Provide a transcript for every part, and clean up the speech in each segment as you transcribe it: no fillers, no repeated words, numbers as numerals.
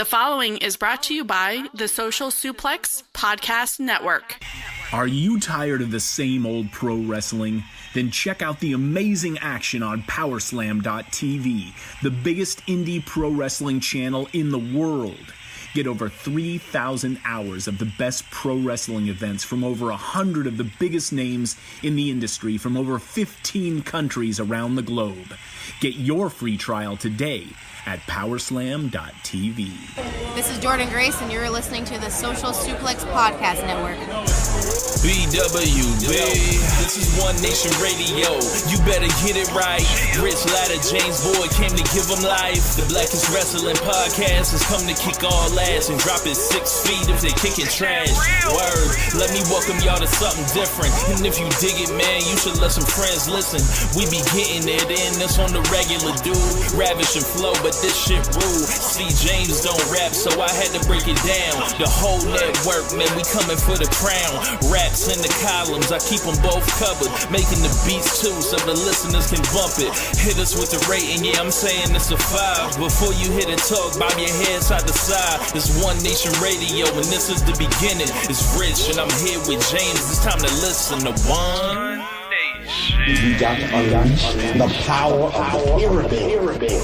The following is brought to you by the Social Suplex Podcast Network. Are you tired of the same old pro wrestling? Then check out the amazing action on Powerslam.tv, the biggest indie pro wrestling channel in the world. Get over 3,000 hours of the best pro wrestling events from over 100 of the biggest names in the industry from over 15 countries around the globe. Get your free trial today at Powerslam.tv. This is Jordan Grace, and you're listening to the Social Suplex Podcast Network. BWB, this is One Nation Radio. You better get it right. Rich Latta, James Boyd came to give them life. The Blackest Wrestling Podcast has come to kick all ass and drop it 6 feet if they kicking trash. Word, let me welcome y'all to something different. And if you dig it, man, you should let some friends listen. We be getting it in, this on the regular, dude. Ravish and flow, but this shit rude. See, James don't rap, so I had to break it down. The whole network, man, we coming for the crown. Raps in the columns, I keep them both covered. Making the beats too, so the listeners can bump it. Hit us with the rating, yeah, I'm saying it's a 5. Before you hit it, talk, bob your head side to side. It's One Nation Radio, and this is the beginning. It's Rich, and I'm here with James. It's time to listen to One Nation. We got to unleash the power of the pyramid.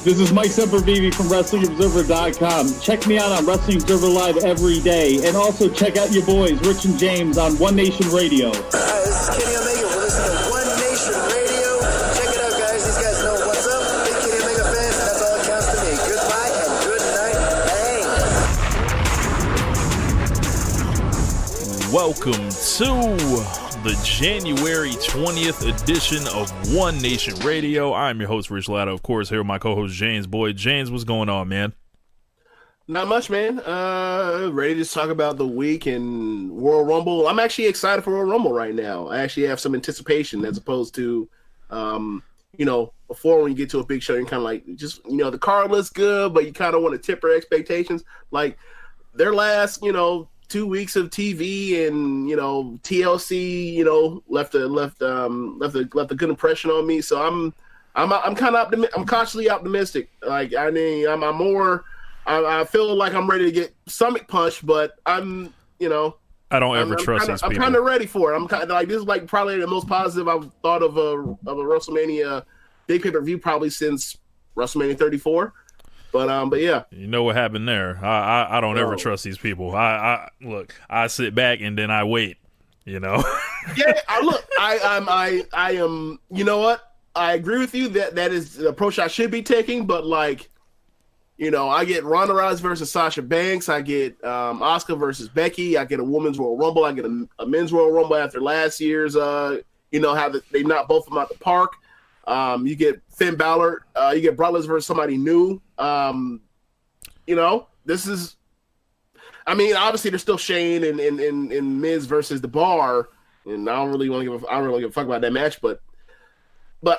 This is Mike Sempervive from WrestlingObserver.com. Check me out on Wrestling Observer Live every day. And also check out your boys, Rich and James, on One Nation Radio. This is Kenny Omega. We're listening to One Nation Radio. Check it out, guys. These guys know what's up. Big Kenny Omega fans, and that's all that counts to me. Goodbye and good night. Bang. Welcome to the January 20th edition of One Nation Radio. I'm your host, Rich Latta, of course, here with my co-host, James Boyd. James, what's going on, man? Not much, man. Ready to talk about the week in Royal Rumble. I'm actually excited for Royal Rumble right now. I actually have some anticipation as opposed to, before when you get to a big show, you're kind of like, just, the card looks good, but you kind of want to temper expectations. Like their last, 2 weeks of TV and TLC, left a good impression on me. So I'm kind of I'm cautiously optimistic. Like I feel like I'm ready to get stomach punched, but I don't ever trust these people. I'm kind of ready for it. I'm kind of like, this is like probably the most positive I've thought of a WrestleMania big pay-per-view probably since WrestleMania 34. But yeah, you know what happened there. I don't ever trust these people. I sit back and then I wait. Yeah, I am. You know what? I agree with you that is the approach I should be taking. But I get Ronda Rousey versus Sasha Banks. I get Asuka versus Becky. I get a women's Royal Rumble. I get a men's Royal Rumble after last year's. How they knocked both of them out the park. You get Finn Balor. You get Brock Lesnar versus somebody new. This is. I mean, obviously, there's still Shane and Miz versus The Bar, and I don't really give a fuck about that match. But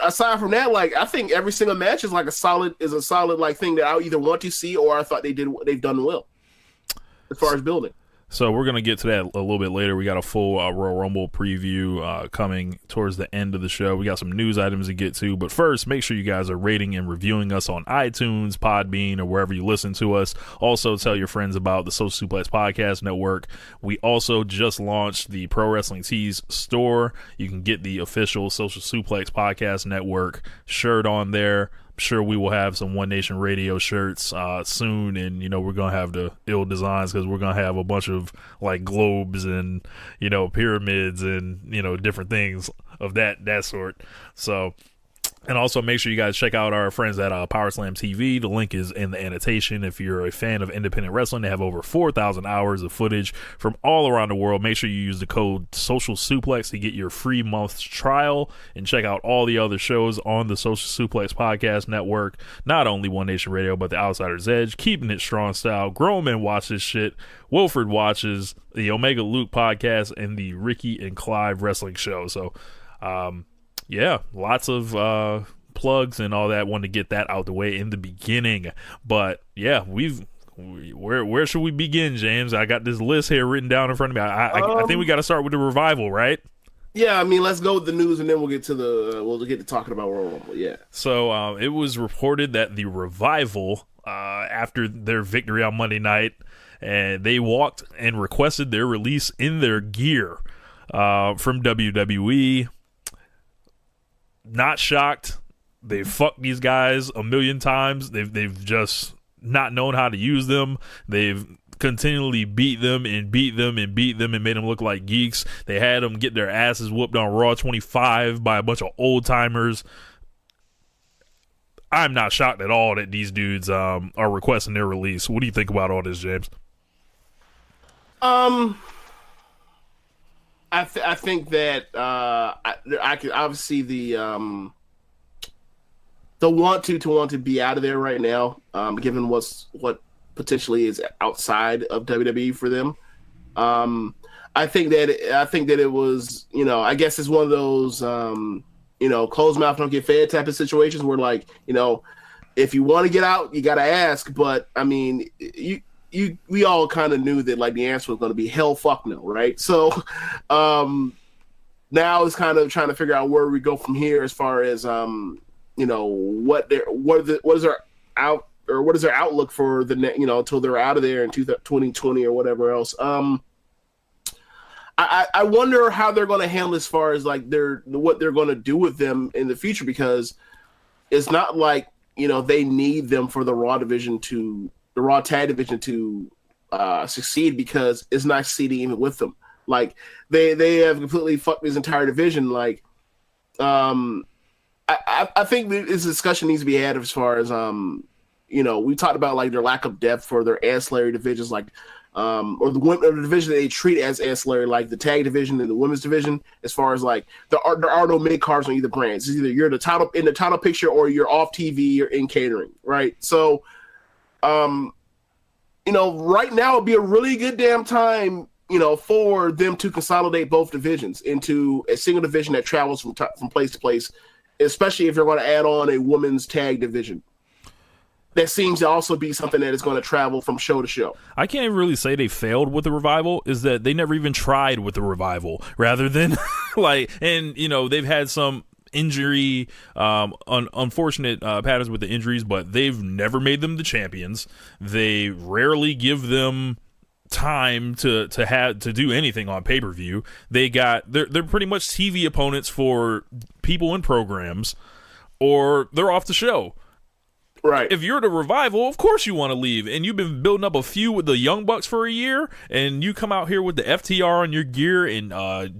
aside from that, I think every single match is a solid thing that I either want to see or I thought they've done well as far as building. So we're going to get to that a little bit later. We got a full Royal Rumble preview coming towards the end of the show. We got some news items to get to. But first, make sure you guys are rating and reviewing us on iTunes, Podbean, or wherever you listen to us. Also, tell your friends about the Social Suplex Podcast Network. We also just launched the Pro Wrestling Tees store. You can get the official Social Suplex Podcast Network shirt on there. Sure, we will have some One Nation Radio shirts soon, and we're gonna have the ill designs because we're gonna have a bunch of globes and pyramids and different things of that sort. So, and also make sure you guys check out our friends at Powerslam TV. The link is in the annotation. If you're a fan of independent wrestling, they have over 4,000 hours of footage from all around the world. Make sure you use the code Social Suplex to get your free month's trial and check out all the other shows on the Social Suplex Podcast Network. Not only One Nation Radio, but the Outsider's Edge, Keepin It Strong Style, Grown Men Watch This Shit, Wilfred Watches, the Omega Luke Podcast, and the Ricky and Clive Wrestling Show. So, yeah, lots of plugs and all that. Want to get that out the way in the beginning. But yeah, where should we begin, James? I got this list here written down in front of me. I think we got to start with the Revival, right? Yeah, I mean, let's go with the news and then we'll get to talking about Royal Rumble. Yeah. So it was reported that the Revival after their victory on Monday night, and they walked and requested their release in their gear from WWE. Not shocked. They fucked these guys a million times. They've just not known how to use them. They've continually beat them and beat them and beat them and made them look like geeks. They had them get their asses whooped on Raw 25 by a bunch of old timers. I'm not shocked at all that these dudes are requesting their release. What do you think about all this, James? I think that I can obviously the want to be out of there right now, given what potentially is outside of WWE for them. I think that it was, I guess it's one of those closed mouth don't get fed type of situations where, like, if you want to get out, you got to ask. But I mean, we all kind of knew that, like, the answer was going to be hell fuck no, right? So now it's kind of trying to figure out where we go from here as far as what is their outlook for the until they're out of there in 2020 or whatever else. I wonder how they're going to handle as far as, like, what they're going to do with them in the future, because it's not like they need them for the Raw tag division to succeed, because it's not succeeding even with them. Like, they have completely fucked this entire division. Like, I think this discussion needs to be had as far as we talked about, like, their lack of depth for their ancillary divisions, like or the division that they treat as ancillary, like the tag division and the women's division. As far as, like, there are no mid cards on either brand. It's either you're in the title picture or you're off TV or in catering, right? So, right now would be a really good damn time, for them to consolidate both divisions into a single division that travels from place to place, especially if you're going to add on a women's tag division. That seems to also be something that is going to travel from show to show. I can't even really say they failed with the Revival, is that they never even tried with the Revival, rather than they've had some injury, unfortunate patterns with the injuries, but they've never made them the champions. They rarely give them time to do anything on pay-per-view. They're pretty much TV opponents for people in programs, or they're off the show. Right. If you're the Revival, of course you want to leave, and you've been building up a feud with the Young Bucks for a year, and you come out here with the FTR on your gear and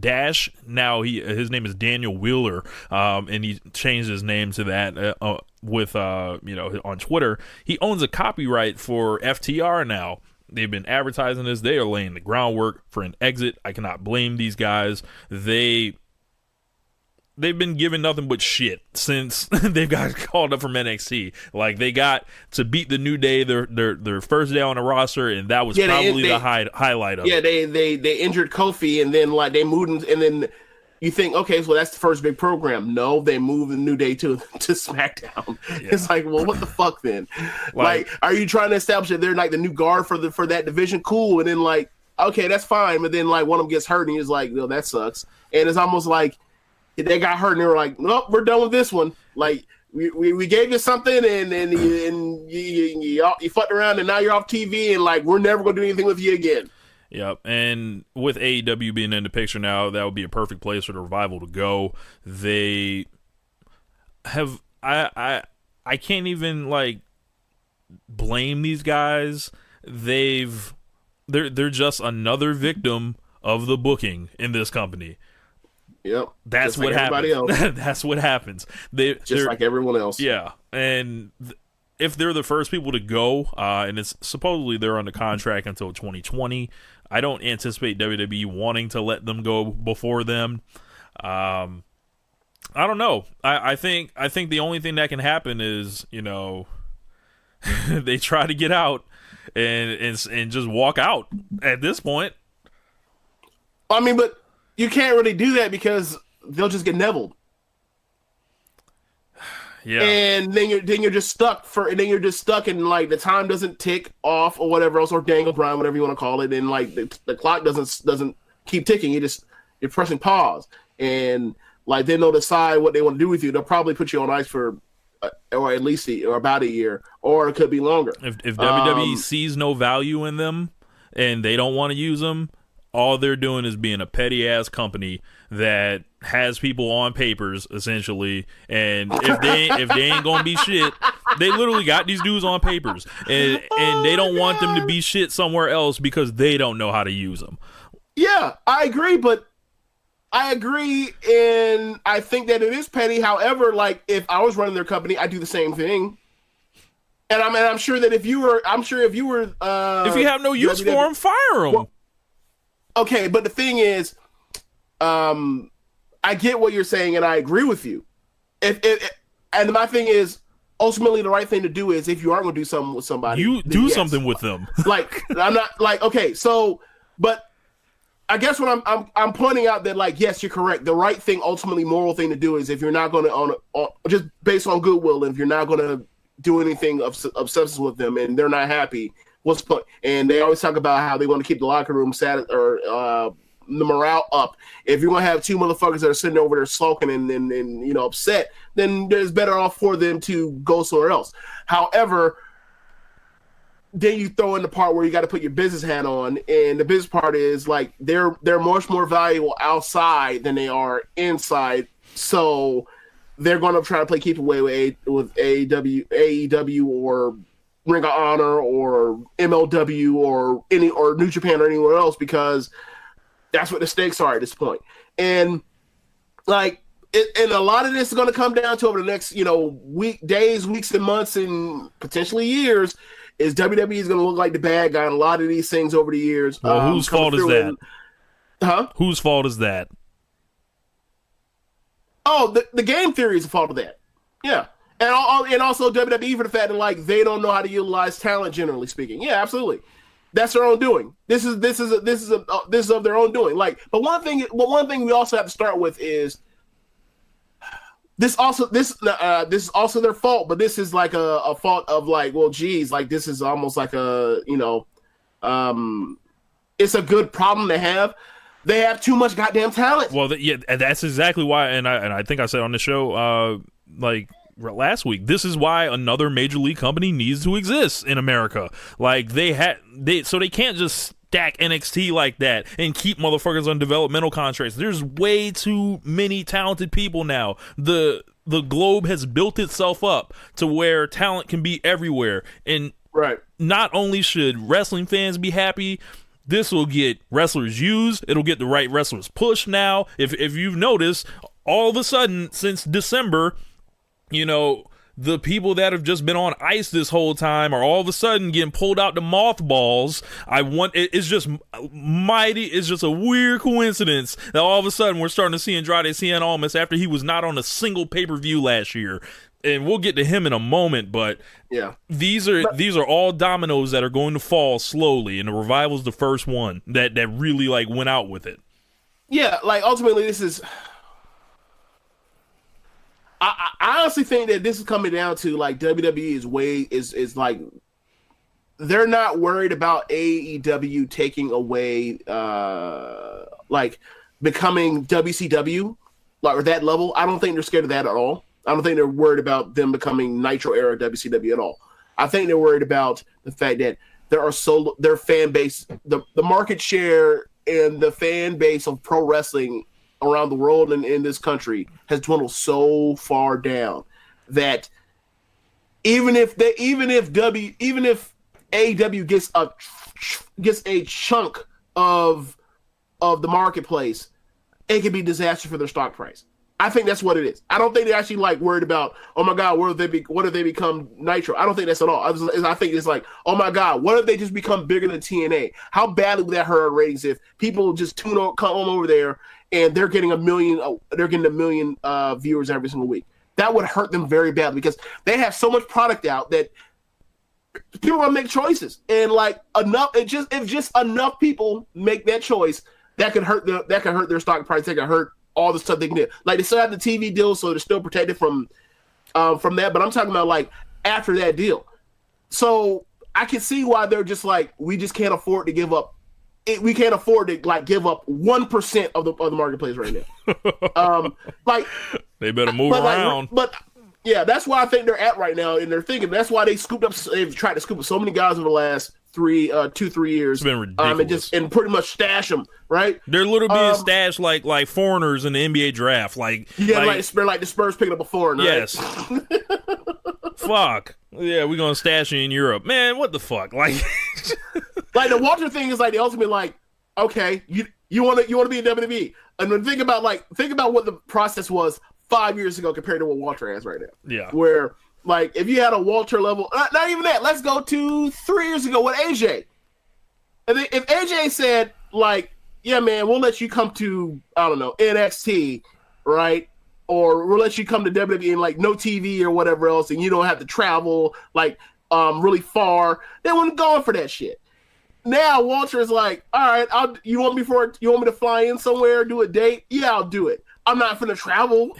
Dash. Now his name is Daniel Wheeler, and he changed his name to that on Twitter. He owns a copyright for FTR now. They've been advertising this. They are laying the groundwork for an exit. I cannot blame these guys. They've been given nothing but shit since they've got called up from NXT. Like, they got to beat the New Day their first day on the roster, and that was probably the highlight of it. Yeah, they injured Kofi, and then, like, they moved, and then you think, okay, so that's the first big program. No, they moved the New Day to SmackDown. Yeah. It's like, well, what the fuck then? Like, are you trying to establish that they're, like, the new guard for that division? Cool, and then, like, okay, that's fine, but then, like, one of them gets hurt, and he's like, no, that sucks. And it's almost like they got hurt, and they were like, nope, we're done with this one. Like, we gave you something, and you fucked around, and now you're off TV, and, like, we're never going to do anything with you again. Yep, and with AEW being in the picture now, that would be a perfect place for the Revival to go. They have I can't even, like, blame these guys. They're just another victim of the booking in this company. Yep, that's what happens. That's what happens. They're like everyone else. Yeah, and if they're the first people to go, and it's supposedly they're under contract until 2020, I don't anticipate WWE wanting to let them go before them. I don't know. I think the only thing that can happen is, they try to get out and just walk out at this point. I mean, but you can't really do that because they'll just get Neville'd. Yeah. And then you're just stuck and, like, the time doesn't tick off or whatever else, or dangle grind, whatever you want to call it, and, like, the clock doesn't keep ticking. You're pressing pause, and, like, then they'll decide what they want to do with you. They'll probably put you on ice for or at least or about a year, or it could be longer. If WWE sees no value in them and they don't want to use them, all they're doing is being a petty ass company that has people on papers essentially, and if they ain't gonna be shit, they literally got these dudes on papers, and they don't want them to be shit somewhere else because they don't know how to use them. Yeah, I agree, and I think that it is petty. However, like if I was running their company, I'd do the same thing. And I'm sure that if you were, if you have no use for them, fire them. Well, okay, but the thing is, I get what you're saying, and I agree with you. And my thing is, ultimately, the right thing to do is if you are going to do something with somebody, you do something with them. Like I'm not like okay, so but I guess what I'm pointing out that like yes, you're correct. The right thing, ultimately, moral thing to do is if you're not going to just based on goodwill, and if you're not going to do anything of substance with them, and they're not happy. What's the point? And they always talk about how they want to keep the locker room sad or the morale up. If you're gonna have two motherfuckers that are sitting over there sulking and upset, then there's better off for them to go somewhere else. However, then you throw in the part where you got to put your business hat on, and the business part is like they're much more valuable outside than they are inside. So they're going to try to play keep away with AEW or Ring of Honor or MLW or New Japan or anywhere else because that's what the stakes are at this point. And like, and a lot of this is going to come down to over the next, weeks and months and potentially years. Is WWE is going to look like the bad guy in a lot of these things over the years. Well, whose fault is that? Huh? Whose fault is that? Oh, the game theory is the fault of that. Yeah. And also WWE for the fact that like they don't know how to utilize talent, generally speaking. Yeah, absolutely, that's their own doing. This is of their own doing. Like, but one thing we also have to start with is this is also their fault. But this is like a fault of like, well, geez, like this is almost like a it's a good problem to have. They have too much goddamn talent. Well, that's exactly why, and I think I said on the show last week, this is why another major league company needs to exist in America. Like so they can't just stack NXT like that and keep motherfuckers on developmental contracts. There's way too many talented people now. The globe has built itself up to where talent can be everywhere, and right. Not only should wrestling fans be happy, this will get wrestlers used. It'll get the right wrestlers pushed now. If you've noticed, all of a sudden since December, the people that have just been on ice this whole time are all of a sudden getting pulled out to mothballs. It's just mighty. It's just a weird coincidence that all of a sudden we're starting to see Andrade Cien Almas after he was not on a single pay-per-view last year. And we'll get to him in a moment, but yeah, these are all dominoes that are going to fall slowly, and the Revival's the first one that really like went out with it. Yeah, like ultimately this is. I honestly think that this is coming down to like WWE is like they're not worried about AEW taking away like becoming WCW like or that level. I don't think they're scared of that at all. I don't think they're worried about them becoming Nitro era WCW at all. I think they're worried about the fact that their fan base, the market share and the fan base of pro wrestling around the world and in this country has dwindled so far down that even if AEW gets a chunk of the marketplace, it could be disaster for their stock price. I think that's what it is. I don't think they're actually like worried about, oh my God, what if they become Nitro? I don't think that's at all. I think it's like, oh my God, what if they just become bigger than TNA? How badly would that hurt our ratings if people just come over there and they're getting a million viewers every single week? That would hurt them very badly because they have so much product out that people want to make choices, and like if just enough people make that choice, that could hurt their stock price. That could hurt all the stuff they can do. Like they still have the TV deal, so they're still protected from that. But I'm talking about like after that deal. So I can see why they're just like, we just can't afford to give up. We can't afford to like give up 1% of the marketplace right now. Like they better move around. Yeah, that's why I think they're at right now, and they're thinking that's why they've tried to scoop up so many guys over the last 3 years. It's been ridiculous. And pretty much stash them, right? They're literally being stashed like foreigners in the NBA draft. Like the Spurs picking up a foreigner. Yes. Fuck. Yeah, we're gonna stash you in Europe, man. What the fuck? Like the Walter thing is like the ultimate. Like, okay, you want to be in WWE, and then think about what the process was 5 years ago compared to what Walter has right now. Yeah. Where, like, if you had a Walter level, not even that, let's go to 3 years ago with AJ. And if AJ said, like, yeah, man, we'll let you come to, I don't know, NXT, right? Or we'll let you come to WWE and, like, no TV or whatever else, and you don't have to travel, like, really far, they wouldn't go for that shit. Now Walter is like, all right, you want me to fly in somewhere, do a date? Yeah, I'll do it. I'm not going to travel.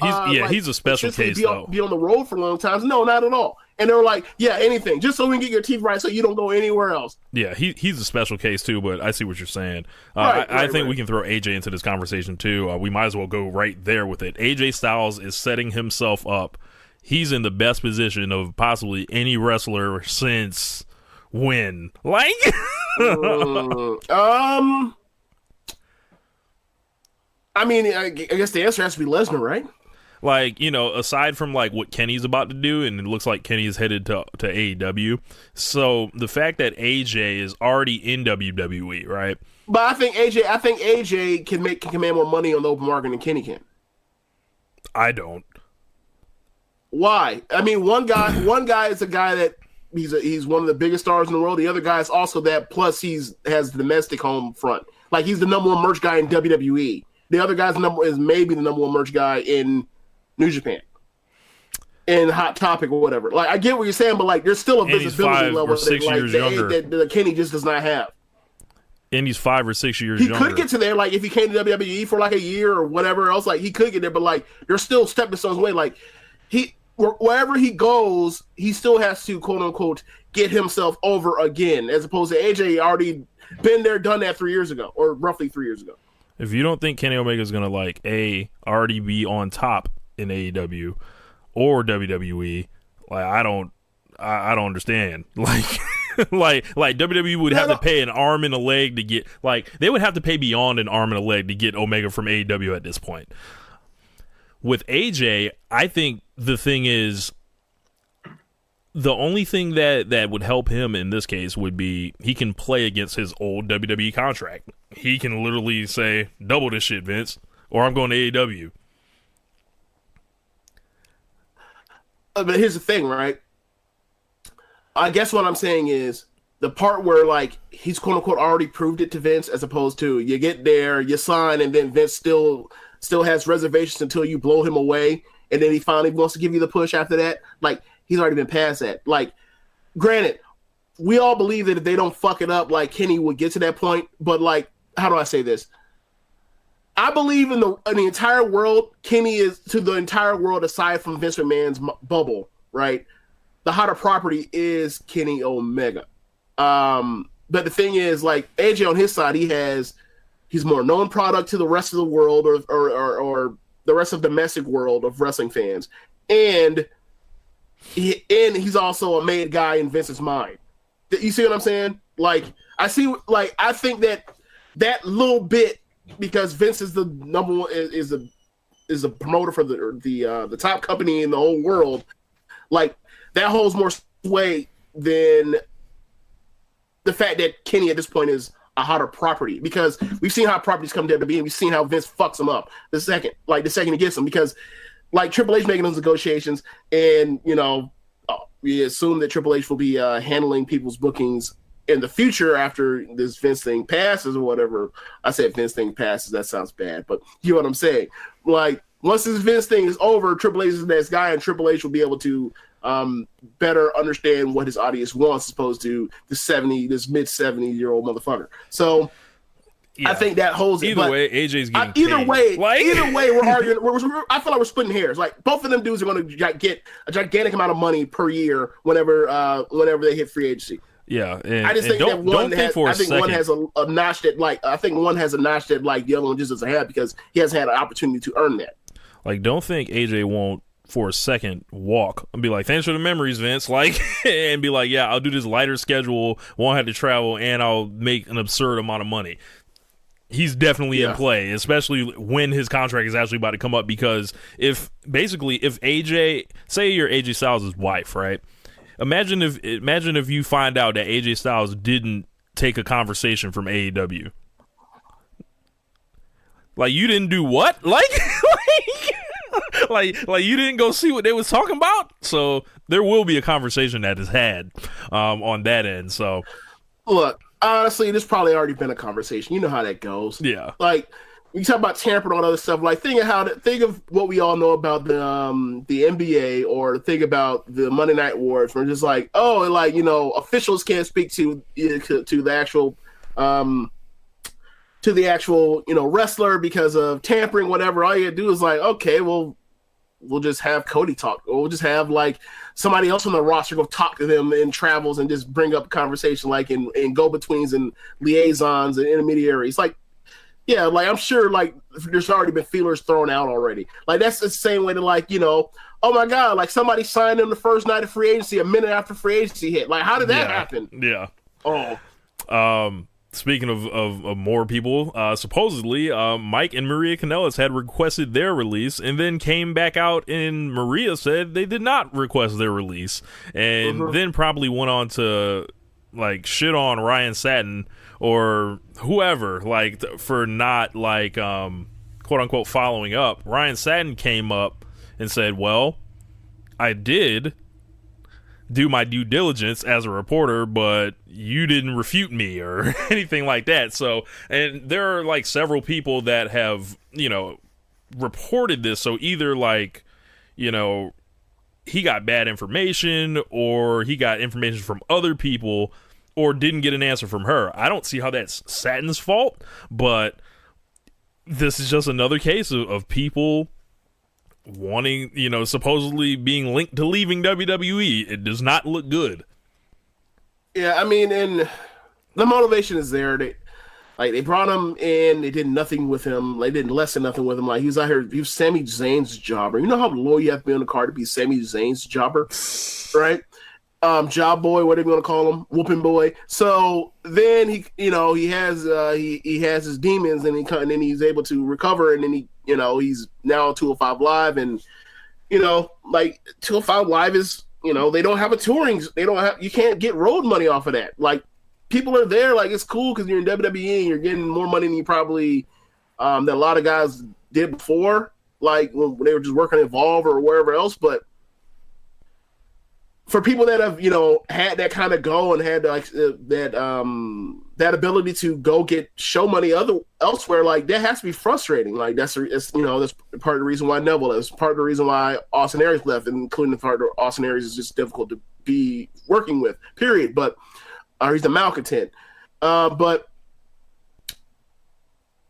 He's a special case, though. Be on the road for long times. No, not at all. And they were like, yeah, anything, just so we can get your teeth right so you don't go anywhere else. Yeah, he's a special case, too, but I see what you're saying. I think we can throw AJ into this conversation, too. We might as well go right there with it. AJ Styles is setting himself up. He's in the best position of possibly any wrestler since when? Like? I mean, I guess the answer has to be Lesnar, right? Like, aside from like what Kenny's about to do, and it looks like Kenny is headed to AEW. So the fact that AJ is already in WWE, right? But I think AJ can command more money on the open market than Kenny can. I don't. Why? I mean, one guy is a guy that he's one of the biggest stars in the world. The other guy is also that. Plus, has the domestic home front. Like, he's the number one merch guy in WWE. The other guy's is maybe the number one merch guy in New Japan, in Hot Topic or whatever. Like, I get what you're saying, but like, there's still a visibility level that Kenny just does not have. And he's 5 or 6 years younger. He could get to there, like, if he came to WWE for like a year or whatever else, like, he could get there, but like, there's still stepping stones away. Like, wherever he goes, he still has to, quote unquote, get himself over again, as opposed to AJ already been there, done that 3 years ago, or roughly 3 years ago. If you don't think Kenny Omega is gonna like already be on top in AEW or WWE, like I don't understand. Like like WWE would have to pay an arm and a leg to get, like, they would have to pay beyond an arm and a leg to get Omega from AEW at this point. With AJ, I think the thing is, the only thing that would help him in this case would be he can play against his old WWE contract. He can literally say, double this shit, Vince, or I'm going to AEW. But here's the thing, right? I guess what I'm saying is the part where, like, he's quote unquote already proved it to Vince, as opposed to you get there, you sign, and then Vince still has reservations until you blow him away, and then he finally wants to give you the push after that. Like, he's already been past that. Like, granted, we all believe that if they don't fuck it up, like, Kenny would get to that point. But, like, how do I say this? I believe in the entire world, Kenny is, to the entire world aside from Vince McMahon's bubble, right? The hotter property is Kenny Omega. But the thing is, like, AJ on his side, he's more known product to the rest of the world, or the rest of the domestic world of wrestling fans. And he's also a made guy in Vince's mind. You see what I'm saying? Like, I think that little bit, because Vince is the number one, is a promoter for the top company in the whole world. Like, that holds more sway than the fact that Kenny at this point is a hotter property, because we've seen how properties come to WWE, and we've seen how Vince fucks them up the second he gets them, because like Triple H making those negotiations, and we assume that Triple H will be handling people's bookings in the future after this Vince thing passes or whatever. I said Vince thing passes, that sounds bad, but you know what I'm saying. Like, once this Vince thing is over, Triple H is the next guy, and Triple H will be able to better understand what his audience wants, as opposed to this mid-70-year-old motherfucker. So yeah. I think that holds it. Either way, AJ's getting either way, we're arguing. I feel like we're splitting hairs. Like, both of them dudes are going to get a gigantic amount of money per year whenever they hit free agency. Yeah, I just think that one has a notch that, like, I think one has a notch that, like, the other one just doesn't have, because he hasn't had an opportunity to earn that. Like, don't think AJ won't for a second walk and be like, thanks for the memories, Vince, like, and be like, yeah, I'll do this lighter schedule, won't have to travel, and I'll make an absurd amount of money. He's definitely in play, especially when his contract is actually about to come up, because if AJ, say you're AJ Styles' wife, right? Imagine if you find out that AJ Styles didn't take a conversation from AEW. Like, you didn't do what? Like you didn't go see what they was talking about? So there will be a conversation that is had on that end. So look, honestly, there's probably already been a conversation. You know how that goes. Yeah. Like, you talk about tampering on other stuff. Like, think of what we all know about the NBA, or think about the Monday Night Wars, where just like, oh, like, you know, officials can't speak to the actual you know, wrestler because of tampering, whatever. All you gotta do is like, okay, well, we'll just have Cody talk, or we'll just have like somebody else on the roster go talk to them in travels and just bring up conversation, like in go-betweens and liaisons and intermediaries. Like, yeah, like I'm sure like there's already been feelers thrown out already. Like, that's the same way to, like, you know, oh my God, like somebody signed him the first night of free agency, a minute after free agency hit. Like, how did that happen? Yeah. Oh. Speaking of more people, supposedly Mike and Maria Kanellis had requested their release, and then came back out and Maria said they did not request their release, and then probably went on to like shit on Ryan Satin or whoever, like, for not, like, quote unquote following up. Ryan Satin came up and said, well, I did do my due diligence as a reporter, but you didn't refute me or anything like that. So, and there are like several people that have, you know, reported this. So either, like, you know, he got bad information, or he got information from other people, or didn't get an answer from her. I don't see how that's Satin's fault, but this is just another case of people wanting, you know, supposedly being linked to leaving WWE. It does not look good. Yeah, I mean, and the motivation is there. They brought him in, they did nothing with him. They did less than nothing with him. Like, he was out here, he was Sami Zayn's jobber. You know how loyal you have to be on the card to be Sami Zayn's jobber, right? Job boy, whatever you want to call him, whooping boy. So then he, you know, he has his demons, and then he's able to recover, and then he, you know, he's now 205 Live, and, you know, like 205 Live is, you know, they don't have a touring, you can't get road money off of that. Like, people are there, like, it's cool because you're in WWE and you're getting more money than you probably that a lot of guys did before, like when they were just working Evolve or wherever else. But for people that have, you know, had that kind of go and had like that ability to go get show money elsewhere, like, that has to be frustrating. Like, that's you know, that's part of the reason why Neville is, part of the reason why Austin Aries left, including the part of Austin Aries is just difficult to be working with, period. But he's the malcontent. But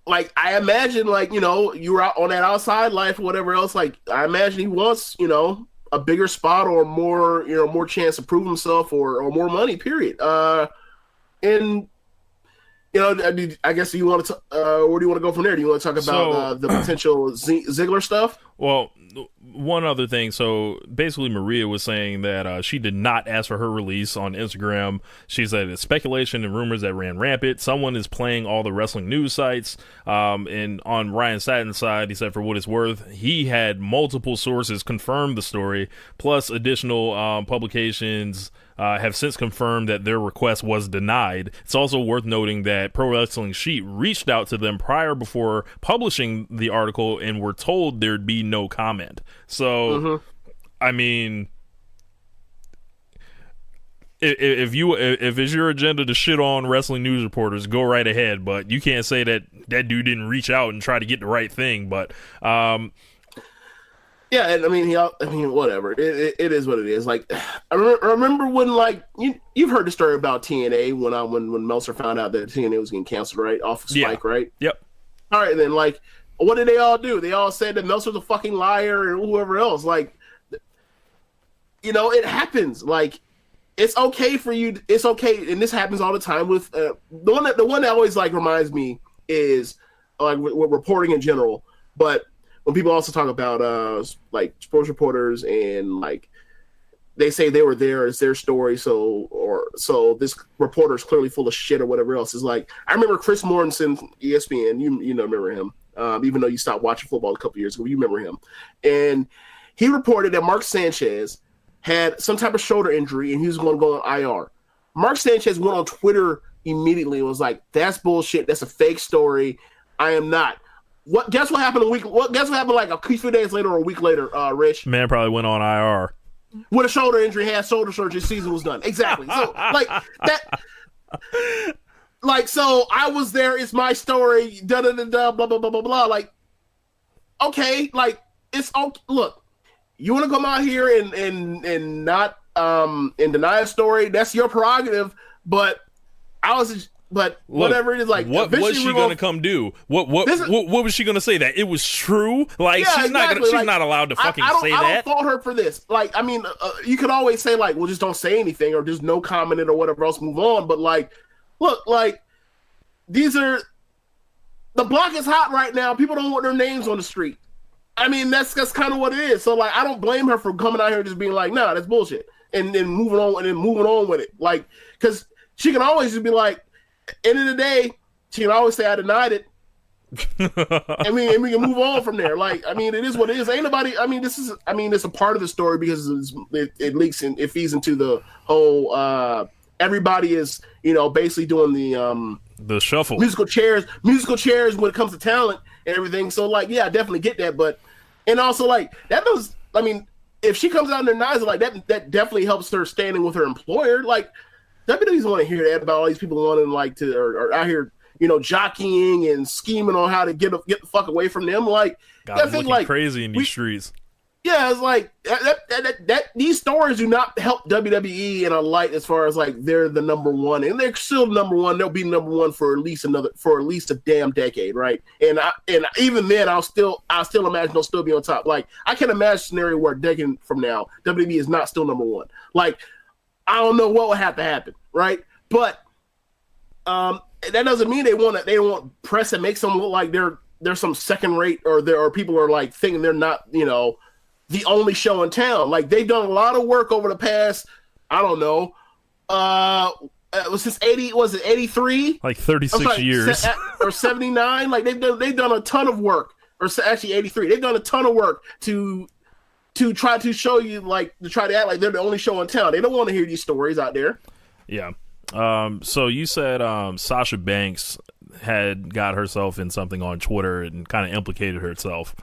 like, I imagine, like, you know, you were out on that outside life or whatever else. Like, I imagine he wants, you know, a bigger spot or more, you know, more chance to prove himself or more money, period. And, you know, I guess you want to, where do you want to go from there? Do you want to talk about the potential Ziggler stuff? Well, one other thing. So basically, Maria was saying that she did not ask for her release on Instagram. She said it's speculation and rumors that ran rampant. Someone is playing all the wrestling news sites. And on Ryan Satin's side, he said, for what it's worth, he had multiple sources confirm the story, plus additional publications have since confirmed that their request was denied. It's also worth noting that Pro Wrestling Sheet reached out to them before publishing the article and were told there'd be no comment. So, I mean, if it's your agenda to shit on wrestling news reporters, go right ahead. But you can't say that dude didn't reach out and try to get the right thing. But yeah, and I mean, whatever. It is what it is. Like, I remember when, like, you've heard the story about TNA when Meltzer found out that TNA was getting canceled, right, off of Spike, right? Yep. All right, then, like, what did they all do? They all said that Meltzer's a fucking liar and whoever else. Like, you know, it happens. Like, it's okay for you. It's okay, and this happens all the time with the one that always, like, reminds me is, like, with reporting in general, but when people also talk about like sports reporters and like they say they were there, it's their story, so this reporter is clearly full of shit or whatever else. Is like, I remember Chris Mortensen, ESPN, you know, remember him, even though you stopped watching football a couple years ago, you remember him, and he reported that Mark Sanchez had some type of shoulder injury and he was going to go on IR. Mark Sanchez went on Twitter immediately and was like, "That's bullshit. That's a fake story. I am not." Guess what happened Guess what happened like a few days later or a week later, Rich? Man probably went on IR. With a shoulder injury, had shoulder surgery, season was done. Exactly. So like that, like, so I was there. It's my story. Da da da da. Blah blah blah blah blah. Like, okay, like it's okay. Look, you want to come out here and not and deny a story? That's your prerogative. But whatever it is, like, what was she gonna come do? What was she gonna say? That it was true? Like, yeah, she's not allowed to fucking say that. I don't fault her for this. Like, I mean, you could always say like, well, just don't say anything or just no comment or whatever else, move on. But like, look, like, the block is hot right now. People don't want their names on the street. I mean, that's kind of what it is. So like, I don't blame her for coming out here just being like, nah, that's bullshit, and then moving on with it. Like, because she can always just be like, end of the day, she can always say I denied it, and we can move on from there. Like, I mean, it is what it is. Ain't nobody. I mean, it's a part of the story because it leaks and it feeds into the whole. Everybody is, you know, basically doing the shuffle, musical chairs when it comes to talent and everything. So like, yeah, I definitely get that, but and also like that does. I mean, if she comes out and denies it like that definitely helps her standing with her employer. Like, WWE's want to hear that about all these people wanting like to or out here, you know, jockeying and scheming on how to get the fuck away from them. Like, God, I'm looking like crazy in these streets. Yeah, it's like that these stories do not help WWE in a light as far as like they're the number one, and they're still number one. They'll be number one for at least a damn decade, right? And even then, I'll still imagine they'll still be on top. Like, I can imagine a scenario where a decade from now, WWE is not still number one. Like, I don't know what would have to happen, right? But that doesn't mean they want press and make them look like they're some second rate or people are like thinking they're not, you know, the only show in town. Like, they've done a lot of work over the past, I don't know, since 83? Like 36 years. Or 79. Like, they've done a ton of work. Or actually 83. They've done a ton of work to try to show you, like, to try to act like they're the only show in town. They don't want to hear these stories out there. Yeah. So you said Sasha Banks had got herself in something on Twitter and kind of implicated herself.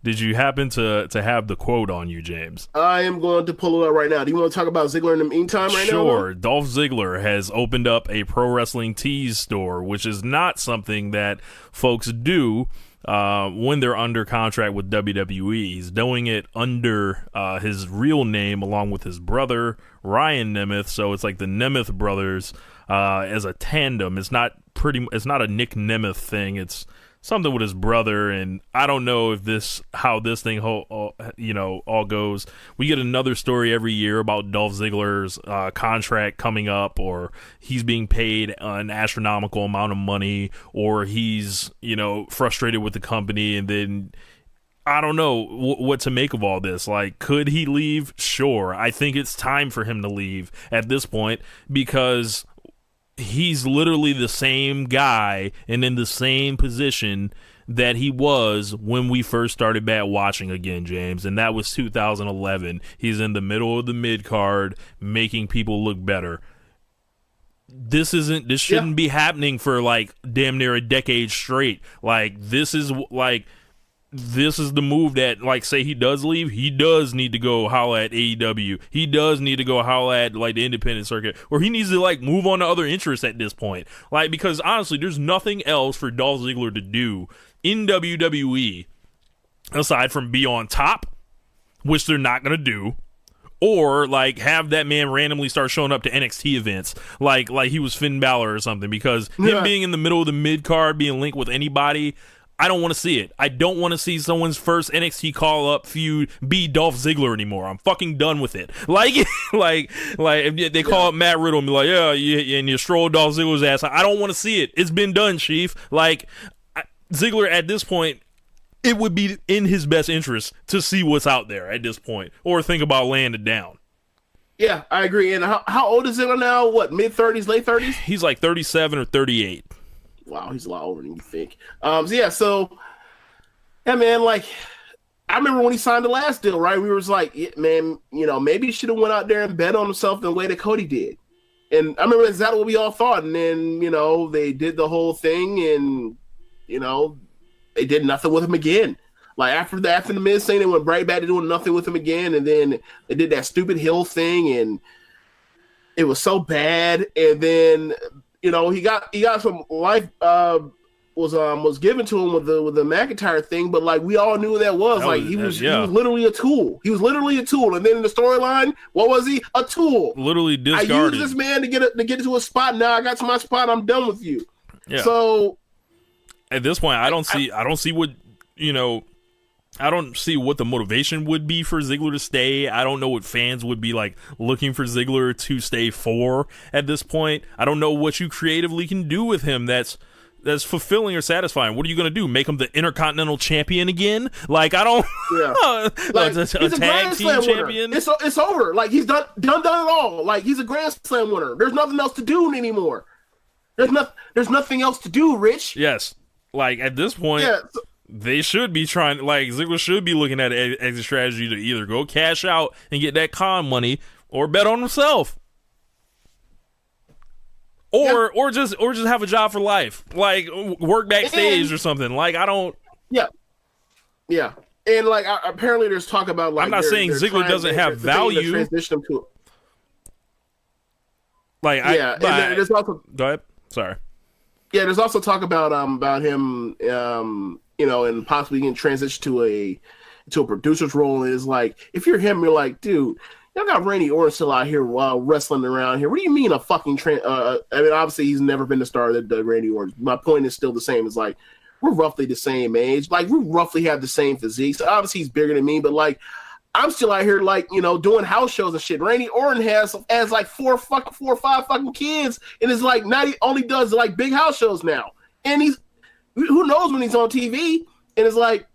Did you happen to have the quote on you, James? I am going to pull it up right now. Do you want to talk about Ziggler in the meantime right now? Sure. Dolph Ziggler has opened up a Pro Wrestling Tees store, which is not something that folks do when they're under contract with WWE. He's doing it under his real name along with his brother, Ryan Nemeth. So it's like the Nemeth brothers as a tandem. It's not a Nick Nemeth thing. It's something with his brother, and I don't know if how this thing all goes. We get another story every year about Dolph Ziggler's contract coming up, or he's being paid an astronomical amount of money, or he's, you know, frustrated with the company, and then I don't know what to make of all this. Like, could he leave? Sure. I think it's time for him to leave at this point, because he's literally the same guy and in the same position that he was when we first started back watching again, James, and that was 2011. He's in the middle of the mid-card, making people look better. This shouldn't be happening for like damn near a decade straight. Like, this is the move that, like, say he does leave, he does need to go holla at AEW. He does need to go holla at, like, the independent circuit, or he needs to, like, move on to other interests at this point. Like, because honestly, there's nothing else for Dolph Ziggler to do in WWE aside from be on top, which they're not going to do, or, like, have that man randomly start showing up to NXT events like he was Finn Balor or something, because him being in the middle of the mid-card, being linked with anybody, I don't want to see it. I don't want to see someone's first NXT call-up feud be Dolph Ziggler anymore. I'm fucking done with it. Like if they call up Matt Riddle and be like, yeah, and you stroll Dolph Ziggler's ass. I don't want to see it. It's been done, Chief. Like, Ziggler at this point, it would be in his best interest to see what's out there at this point, or think about laying it down. Yeah, I agree. And how old is Ziggler now? What, mid-30s, late 30s? He's like 37 or 38. Wow, he's a lot older than you think. Yeah, man, like, I remember when he signed the last deal, right? We was like, yeah, man, maybe he should have went out there and bet on himself the way that Cody did. And I remember exactly what we all thought. And then, they did the whole thing, and, they did nothing with him again. Like, after the Miz thing, they went right back to doing nothing with him again. And then they did that stupid Hill thing, and it was so bad. And then, he got some life was given to him with the McIntyre thing, but like we all knew what that was. He was literally a tool. He was literally a tool. And then in the storyline, what was he? A tool. Literally discarded. I used this man to get to a spot. Now I got to my spot. I'm done with you. Yeah. So at this point, I don't see what I don't see what the motivation would be for Ziggler to stay. I don't know what fans would be like looking for Ziggler to stay for at this point. I don't know what you creatively can do with him that's fulfilling or satisfying. What are you going to do? Make him the Intercontinental Champion again? Like, I don't... Yeah. Like, a tag team champion? It's over. Like, he's done it all. Like, he's a Grand Slam winner. There's nothing else to do anymore. There's nothing else to do, Rich. Yes. Like, at this point... They should be trying, like, Ziggler should be looking at an exit strategy to either go cash out and get that con money or bet on himself. Or just have a job for life. Like, work backstage or something. Like, I don't... Yeah. Yeah. And, like, apparently there's talk about, like... I'm not saying Ziggler doesn't have value. Transition him to... Like, and there's also... Go ahead. Sorry. Yeah, there's also talk about him... and possibly getting transitioned to a producer's role. And it's like, if you're him, you're like, dude, y'all got Randy Orton still out here wrestling around here. What do you mean a fucking obviously he's never been the star of the Randy Orton. My point is still the same. It's like, we're roughly the same age. Like, we roughly have the same physique. So obviously he's bigger than me, but like, I'm still out here, like, doing house shows and shit. Randy Orton has like four or five fucking kids, and is like, not he only does like big house shows now. And who knows when he's on TV? And it's like,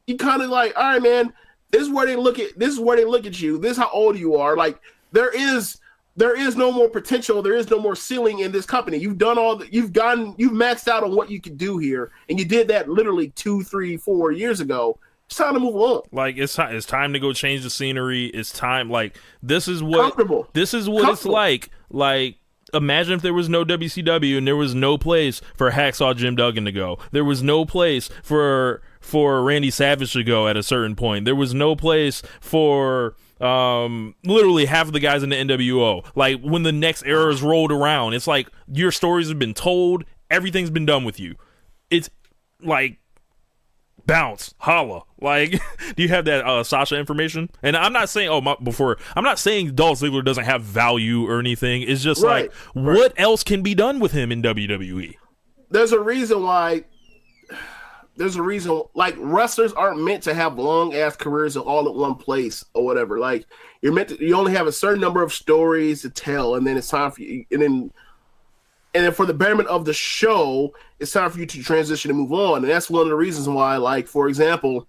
you kind of like, all right, man, this is where they look at you. This is how old you are. Like, there is no more potential. There is no more ceiling in this company. You've done you've maxed out on what you could do here. And you did that literally 2, 3, 4 years ago. It's time to move on. Like, it's time to go change the scenery. It's time. Like, this is what it's like. Like, imagine if there was no WCW and there was no place for Hacksaw Jim Duggan to go. There was no place for Randy Savage to go at a certain point. There was no place for literally half of the guys in the NWO. Like, when the next era is rolled around, it's like your stories have been told. Everything's been done with you. It's like, bounce, holla. Like, do you have that Sasha information? And I'm not saying I'm not saying Dolph Ziggler doesn't have value or anything. It's just what else can be done with him in WWE? There's a reason like wrestlers aren't meant to have long ass careers all at one place or whatever. Like, you only have a certain number of stories to tell, and then it's time for you, and then for the betterment of the show, it's time for you to transition and move on. And that's one of the reasons why, like, for example,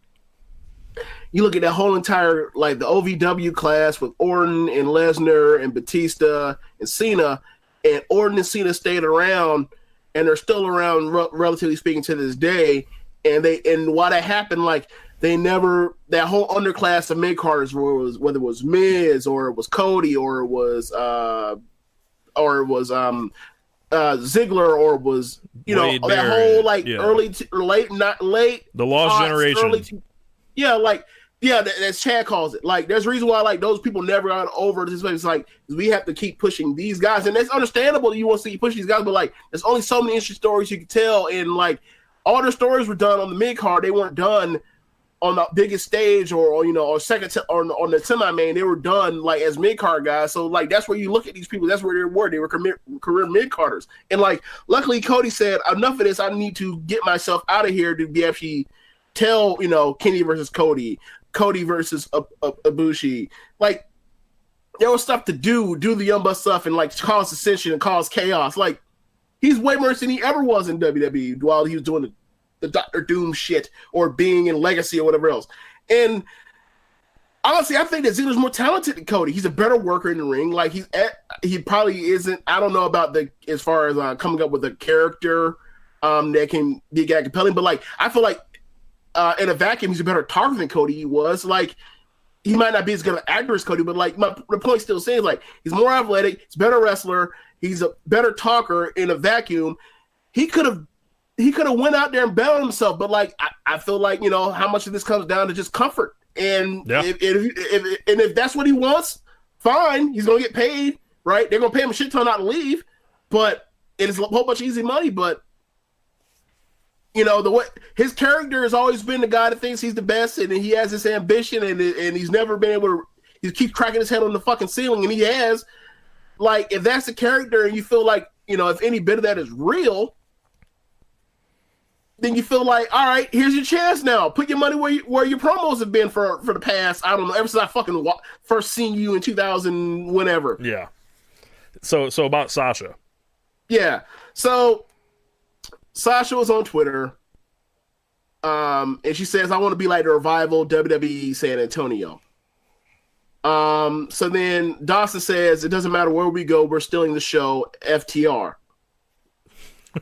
you look at that whole entire, like, the OVW class with Orton and Lesnar and Batista and Cena, and Orton and Cena stayed around, and they're still around, relatively speaking, to this day. And while that happened, like, they never, that whole underclass of mid-carders, whether it was Miz or it was Cody or it was Ziggler, or was Wade that Barrett, whole like late the lost generation, that's Chad calls it. Like, there's a reason why like those people never got over this place. It's like, we have to keep pushing these guys, and it's understandable that you want to see push these guys, but like, there's only so many interesting stories you can tell, and like, all their stories were done on the mid card. They weren't done on the biggest stage or second on the semi-main. They were done like as mid-card guys. So like, that's where you look at these people. That's where they were. They were career mid-carders. And like, luckily Cody said, enough of this. I need to get myself out of here to be actually tell, Kenny versus Cody versus Ibushi. Like, there was stuff to do the Young Bucks stuff and like cause dissension and cause chaos. Like, he's way more than he ever was in WWE while he was doing the Doctor Doom shit or being in Legacy or whatever else. And honestly, I think that Ziggler's more talented than Cody. He's a better worker in the ring. Like he probably isn't. I don't know about as far as coming up with a character that can be compelling. But like, I feel like in a vacuum, he's a better talker than Cody was. Like, he might not be as good an actor as Cody, but like the point still stands. Like, he's more athletic. He's a better wrestler. He's a better talker in a vacuum. He could have went out there and betted himself. But like, I feel like, you know, how much of this comes down to just comfort. And if that's what he wants, fine. He's gonna get paid, right? They're gonna pay him a shit ton not to leave, but it's a whole bunch of easy money. But you know, his character has always been the guy that thinks he's the best, and he has this ambition, and he's never been able to. He keeps cracking his head on the fucking ceiling, and he has. Like, if that's the character, and you feel like, you know, if any bit of that is real, then you feel like, all right, here's your chance now. Put your money where your promos have been for the past, I don't know, ever since I fucking first seen you in 2000, whenever. Yeah. So about Sasha. Yeah. So Sasha was on Twitter, and she says, I want to be like the Revival WWE San Antonio. So then Dawson says, it doesn't matter where we go, we're stealing the show, FTR.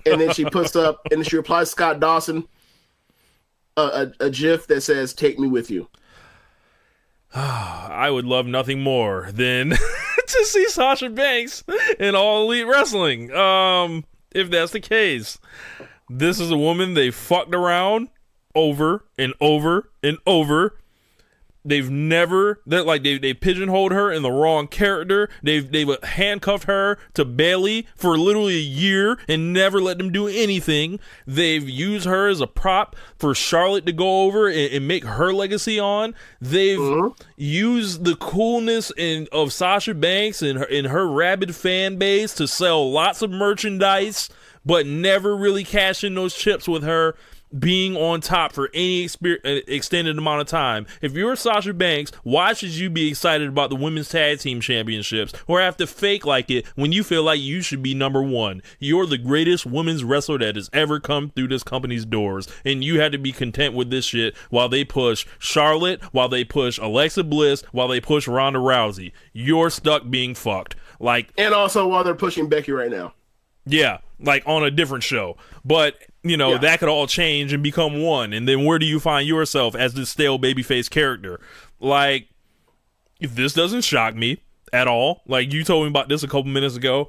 And then she puts up, and then she replies to Scott Dawson a GIF that says, take me with you. I would love nothing more than to see Sasha Banks in All Elite Wrestling. If that's the case. This is a woman they fucked around over and over and over. They pigeonholed her in the wrong character. They've handcuffed her to Bayley for literally a year and never let them do anything. They've used her as a prop for Charlotte to go over and make her legacy on. They've used the coolness of Sasha Banks and her rabid fan base to sell lots of merchandise, but never really cash in those chips with her being on top for any extended amount of time. If you're Sasha Banks, why should you be excited about the women's tag team championships or have to fake like it when you feel like you should be number one? You're the greatest women's wrestler that has ever come through this company's doors, and you had to be content with this shit while they push Charlotte, while they push Alexa Bliss, while they push Ronda Rousey. You're stuck being fucked. And also while they're pushing Becky right now. Yeah, like on a different show. But you know, that could all change and become one. And then where do you find yourself as this stale babyface character? Like, if this doesn't shock me at all, like you told me about this a couple minutes ago,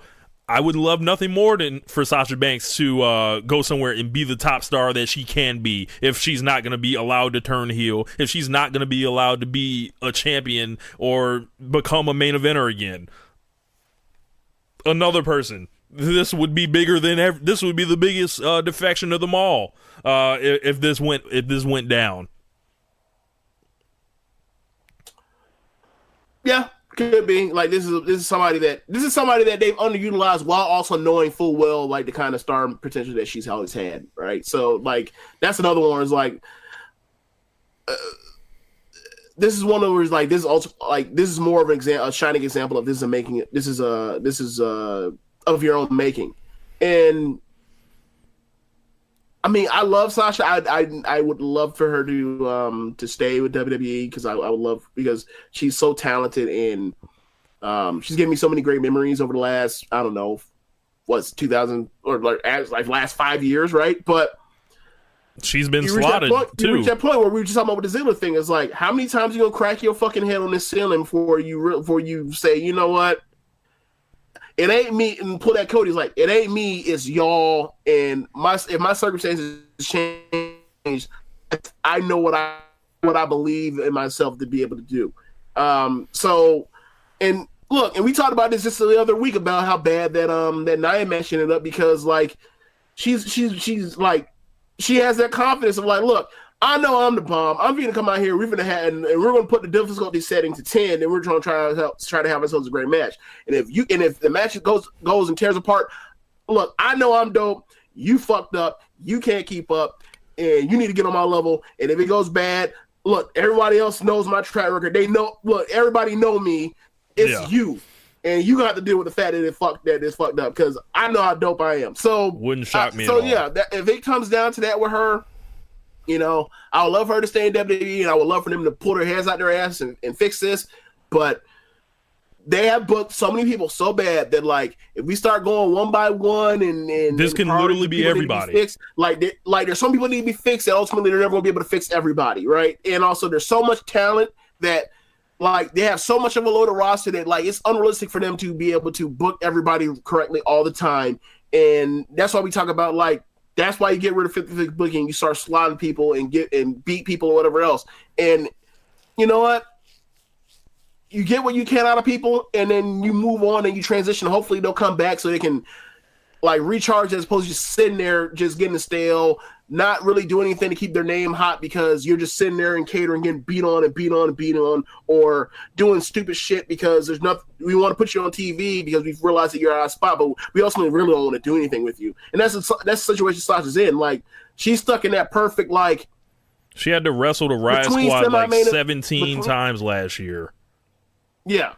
I would love nothing more than for Sasha Banks to go somewhere and be the top star that she can be if she's not going to be allowed to turn heel, if she's not going to be allowed to be a champion or become a main eventer again. Another person. This would be bigger than ever. This would be the biggest defection of them all if this went down. Yeah, could be. Like this is somebody that they've underutilized while also knowing full well like the kind of star potential that she's always had. Right. So like that's another one. Is like this is one of those like this is also like this is more of a shining example of this is of your own making. And I mean, I love Sasha. I would love for her to stay with WWE because I would love, because she's so talented and she's given me so many great memories over the last, I don't know, what's 2000 or like last 5 years, right? But she's been slotted too. You reach that point where we were just talking about with the Ziggler thing. It's like, how many times are you gonna crack your fucking head on this ceiling before you say, you know what? It ain't me, and pull that Cody's like, it ain't me, it's y'all, and if my circumstances change, I know what I believe in myself to be able to do. So, and look, and we talked about this just the other week about how bad that Nia match ended up, because like she's like, she has that confidence of like, look, I know I'm the bomb. I'm going to come out here. We're going to have, and we're going to put the difficulty setting to 10, and we're trying to have ourselves a great match. And if the match goes and tears apart, look, I know I'm dope. You fucked up. You can't keep up, and you need to get on my level. And if it goes bad, look, everybody else knows my track record. They know. Look, everybody know me. It's you, and you got to deal with the fact that it's fucked up, because I know how dope I am. So wouldn't shock me. So at all. yeah, if it comes down to that with her. You know, I would love for her to stay in WWE, and I would love for them to pull their hands out their ass and fix this. But they have booked so many people so bad that, like, if we start going one by one and this can literally be everybody. Fixed, like there's some people need to be fixed, and ultimately they're never going to be able to fix everybody, right? And also, there's so much talent that, like, they have so much of a loaded roster that, like, it's unrealistic for them to be able to book everybody correctly all the time. And that's why we talk about, like, that's why you get rid of 50-50 booking. You start slotting people and beat people or whatever else. And you know what? You get what you can out of people, and then you move on and you transition. Hopefully they'll come back so they can, like, recharge as opposed to just sitting there just getting stale, not really doing anything to keep their name hot because you're just sitting there and catering, getting beat on, or doing stupid shit because there's nothing. We want to put you on TV because we've realized that you're out of spot, but we also really don't want to do anything with you. And that's the situation Sasha's in. Like, she's stuck in that perfect, like, she had to wrestle the Riot Squad like 17 times last year. Yeah,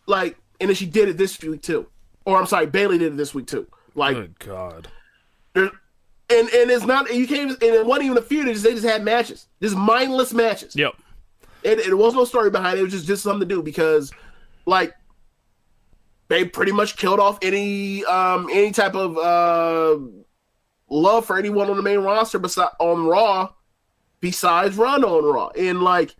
like, and then she did it this week too. Or I'm sorry, Bayley did it this week too. Like, good God. And it's not, you can't, and it wasn't even a feud, they just had matches. Just mindless matches. Yep. It was no story behind it. It was just something to do because, like, they pretty much killed off any type of love for anyone on the main roster on Raw besides Ronda on Raw. And, like,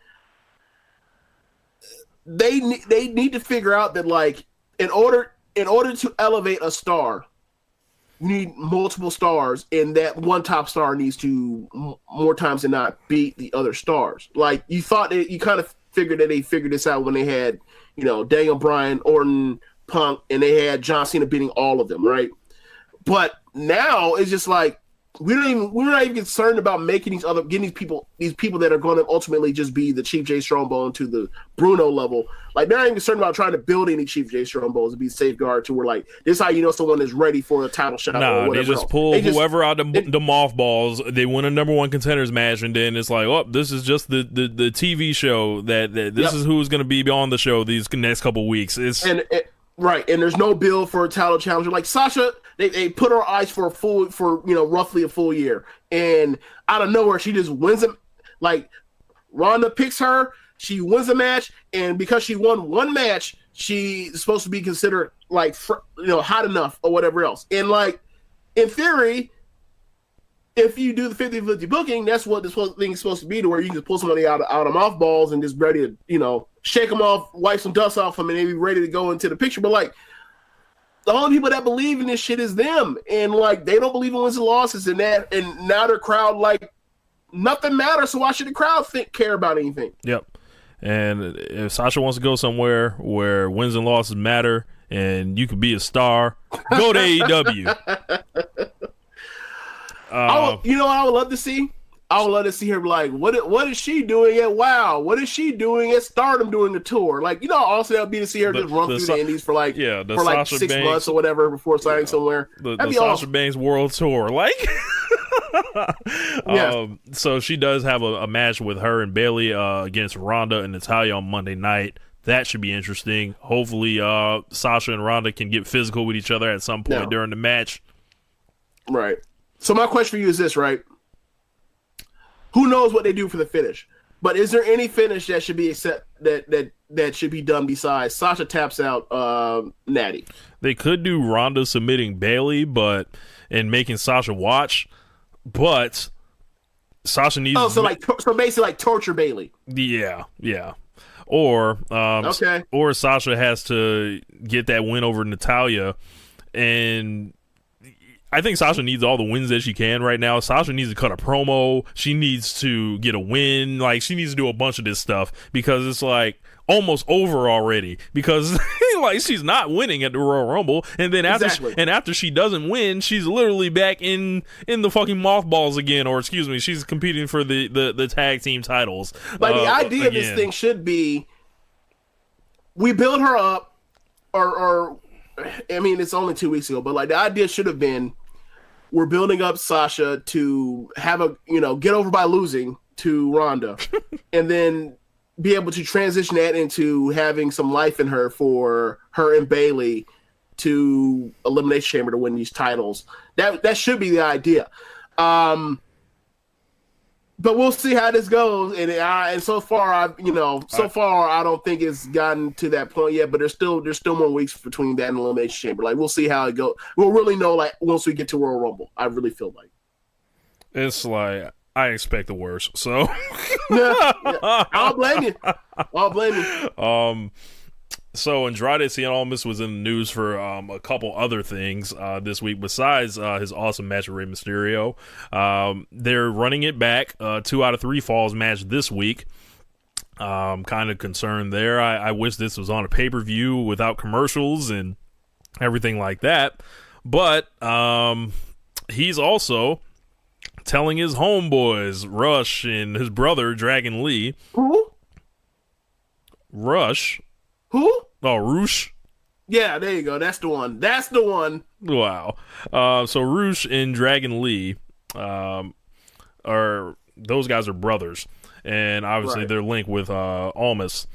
they need to figure out that, like, in order to elevate a star, you need multiple stars, and that one top star needs to more times than not beat the other stars. Like, you thought that you kind of figured that they figured this out when they had, you know, Daniel Bryan, Orton, Punk, and they had John Cena beating all of them, right? But now it's just like we're not even concerned about getting these people that are going to ultimately just be the Chief J Strongbone to the Bruno level. Like, they're not even concerned about trying to build any Chief J Strongbones to be safeguard to where, like, this is how you know someone is ready for a title shot. Nah, or whatever they just else. pull whoever out the mothballs. They win a number one contenders match, and then it's like, oh, this is just the TV show that this is who's going to be on the show these next couple weeks. Right, and there's no bill for a title challenger. Like, Sasha, they put her eyes for roughly a full year, and out of nowhere she just wins them. Like, Ronda picks her, she wins a match, and because she won one match, she's supposed to be considered, like, hot enough or whatever else. And, like, in theory, if you do the 50-50 booking, that's what this whole thing is supposed to be, to where you can just pull somebody out of mothballs and just ready to, you know, shake them off, wipe some dust off them, and they be ready to go into the picture. But, like, the only people that believe in this shit is them, and, like, they don't believe in wins and losses, and now their crowd, like, nothing matters. So why should the crowd care about anything? Yep. And if Sasha wants to go somewhere where wins and losses matter, and you could be a star, go to AEW. You know what I would love to see? I would love to see her, like, what is she doing at WoW? What is she doing at Stardom doing a tour? Like, you know, also that would be to see her just run through the indies for like 6 months or whatever before signing somewhere. The Sasha awesome. Banks World Tour. Like, so she does have a match with her and Bayley against Ronda and Natalya on Monday night. That should be interesting. Hopefully, Sasha and Ronda can get physical with each other at some point during the match. Right. So my question for you is this, right? Who knows what they do for the finish? But is there any finish that should be that should be done besides Sasha taps out Natty? They could do Ronda submitting Bayley, and making Sasha watch, but Sasha needs so basically like torture Bayley. Yeah. Or or Sasha has to get that win over Natalya, and I think Sasha needs all the wins that she can right now. Sasha needs to cut a promo. She needs to get a win. Like, she needs to do a bunch of this stuff because it's like almost over already because like she's not winning at the Royal Rumble, and then after she doesn't win, she's literally back in the fucking mothballs again, or excuse me, she's competing for the tag team titles. But the idea of this thing should be, we build her up, or I mean, it's only 2 weeks ago, but like the idea should have been, we're building up Sasha to have get over by losing to Ronda, and then be able to transition that into having some life in her for her and Bayley to Elimination Chamber to win these titles. That should be the idea. But But we'll see how this goes, and so far I don't think it's gotten to that point yet. But there's still more weeks between that and Elimination Chamber. Like we'll see how it goes. We'll really know like once we get to Royal Rumble. I really feel like it's like I expect the worst. So yeah. I'll blame you. So Andrade Cien Almas was in the news for a couple other things this week besides his awesome match with Rey Mysterio. They're running it back, 2 out of 3 falls match this week. Kind of concerned there. I wish this was on a pay-per-view without commercials and everything like that. But he's also telling his homeboys, Rush and his brother, Dragon Lee. Who? Rush. Who? Oh, Roosh. Yeah, there you go. That's the one. Wow. So Roosh and Dragon Lee those guys are brothers, and obviously they're linked with Almas.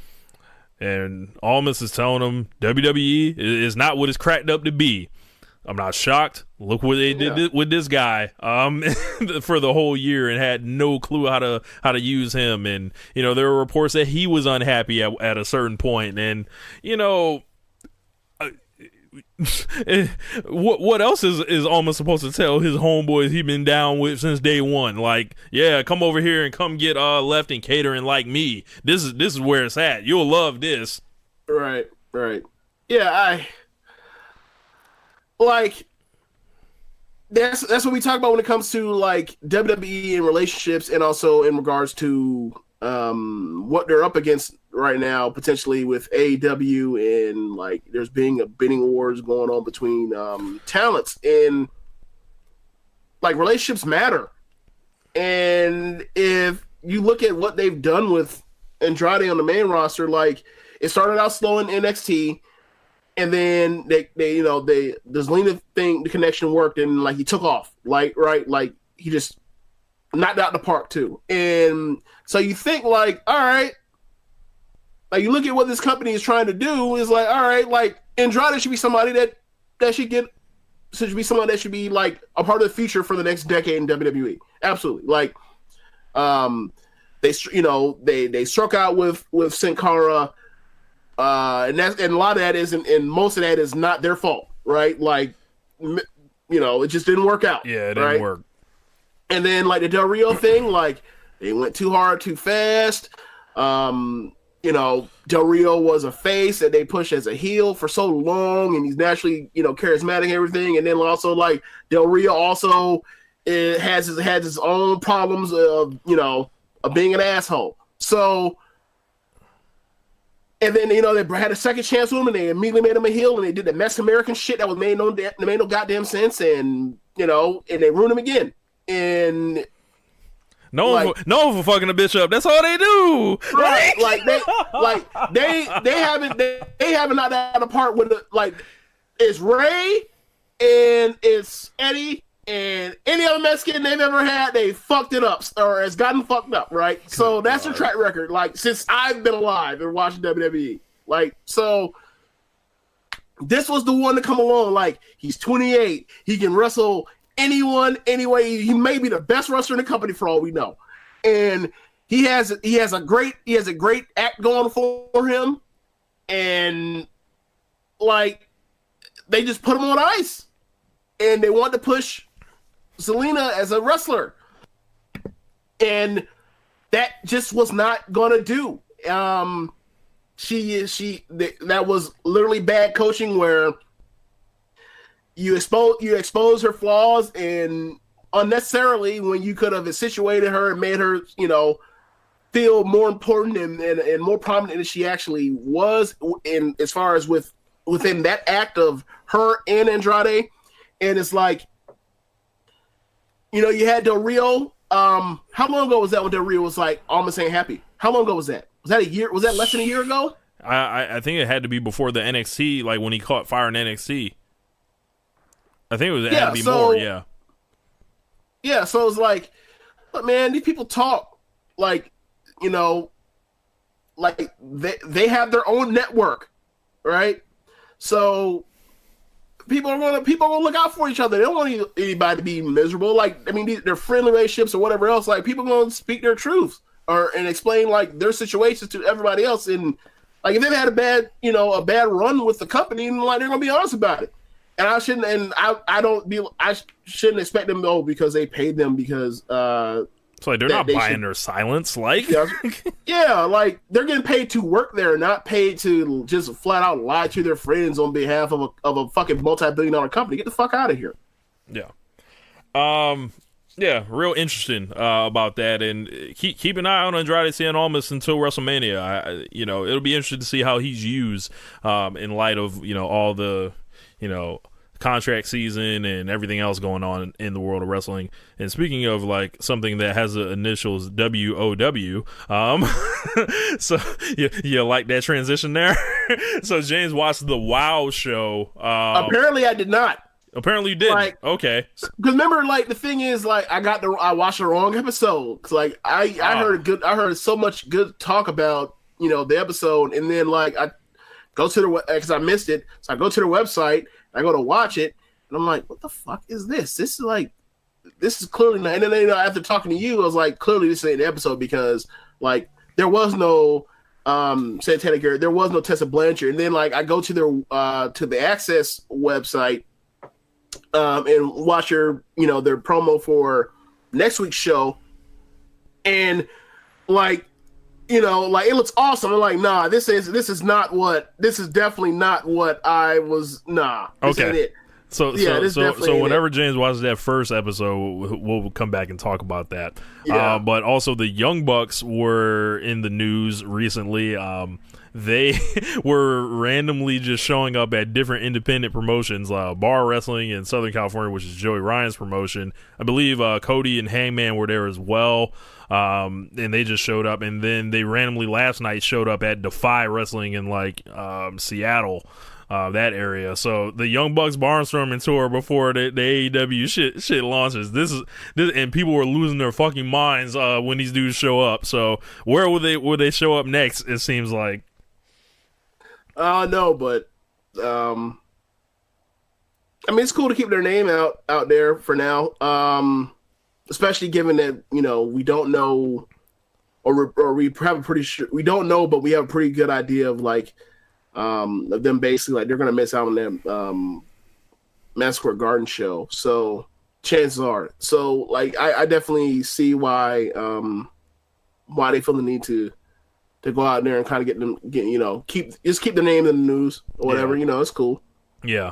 And Almas is telling them WWE is not what it's cracked up to be. I'm not shocked. Look what they did with this guy for the whole year and had no clue how to use him. And, there were reports that he was unhappy at a certain point. And, what else is Almas supposed to tell his homeboys he been down with since day one? Like, yeah, come over here and come get left and catering like me. This is where it's at. You'll love this. Right. Yeah, like that's what we talk about when it comes to like WWE and relationships, and also in regards to what they're up against right now, potentially with AEW, and like there's being a bidding wars going on between talents, and like relationships matter. And if you look at what they've done with Andrade on the main roster, like it started out slow in NXT. And then the Zelina thing, the connection worked, and like he took off, like he just knocked out the park too. And so you think like, all right, like you look at what this company is trying to do is like, all right, like Andrade should be somebody that should be someone that should be like a part of the future for the next decade in WWE. Absolutely, like they struck out with Sin Cara. And a lot of that isn't, and most of that is not their fault, right? Like, it just didn't work out. Yeah, it didn't work. And then like the Del Rio thing, like they went too hard, too fast. Del Rio was a face that they pushed as a heel for so long, and he's naturally, charismatic and everything. And then also like Del Rio also has his own problems of being an asshole. So. And then, they had a second chance with him, and they immediately made him a heel, and they did the Mexican American shit that made no goddamn sense, and, and they ruined him again. And no one for fucking a bitch up. That's all they do. Right. they haven't knocked that apart with it's Ray and it's Eddie and any other Mexican they've ever had, they fucked it up or has gotten fucked up, right? So that's their track record, like since I've been alive and watching WWE. Like, so this was the one to come along. Like, he's 28, he can wrestle anyone, anyway. He may be the best wrestler in the company for all we know. And he has a great act going for him. And like they just put him on ice. And they want to push Zelina as a wrestler, and that just was not gonna do. That was literally bad coaching, where you expose her flaws and unnecessarily when you could have situated her and made her feel more important and more prominent than she actually was. In as far as within that act of her and Andrade. And it's like, you had Del Rio. How long ago was that when Del Rio was like almost ain't happy? How long ago was that? Was that a year? Was that less than a year ago? I think it had to be before the NXT, like when he caught fire in NXT. I think it had to be more, yeah. Yeah, so it's like, but man, these people talk like, like they have their own network, right? So people are gonna look out for each other. They don't want anybody to be miserable. Like, I mean, they're friendly relationships or whatever else. Like, people are gonna speak their truths and explain like their situations to everybody else. And like, if they've had a bad run with the company, and like they're gonna be honest about it. And I shouldn't expect them though because they paid them because so like they're not buying their silence, like yeah, like they're getting paid to work there, not paid to just flat out lie to their friends on behalf of a fucking multi-billion-dollar company. Get the fuck out of here. Yeah. Yeah, real interesting about that, and keep an eye on Andrade Cien Almas until WrestleMania. It'll be interesting to see how he's used in light of all the contract season and everything else going on in the world of wrestling. And speaking of like something that has the initials WOW, so you like that transition there? So James watched the WOW show. Apparently I did not. Apparently you did. Like, okay. Because remember, like the thing is, like I watched the wrong episode. Cause like I heard so much good talk about the episode, and then like I go to because I missed it, so I go to the website. I go to watch it, and I'm like, what the fuck is this? This is clearly not. And then after talking to you, I was like, clearly this ain't the episode because like there was no Santana Garrett, there was no Tessa Blanchard. And then like I go to the Access website and watch their promo for next week's show, and like it looks awesome. I'm like, nah, this is definitely not what I was. Nah, this ain't it. So whenever James watches that first episode, we'll come back and talk about that. Yeah. But also the Young Bucks were in the news recently. They were randomly just showing up at different independent promotions, Bar Wrestling in Southern California, which is Joey Ryan's promotion. I believe Cody and Hangman were there as well. And they just showed up, and then they randomly last night showed up at Defy Wrestling in like Seattle, that area. So the Young Bucks barnstorming tour before the AEW shit launches. This and people were losing their fucking minds when these dudes show up. So where will they show up next? It seems like. No, but I mean it's cool to keep their name out there for now. Especially given that we don't know, or we have a pretty sure we don't know, but we have a pretty good idea of like of them basically like they're gonna miss out on that Madison Square Garden show. So chances are, like I definitely see why they feel the need to go out there and kind of keep the name in the news or whatever. Yeah. It's cool. Yeah.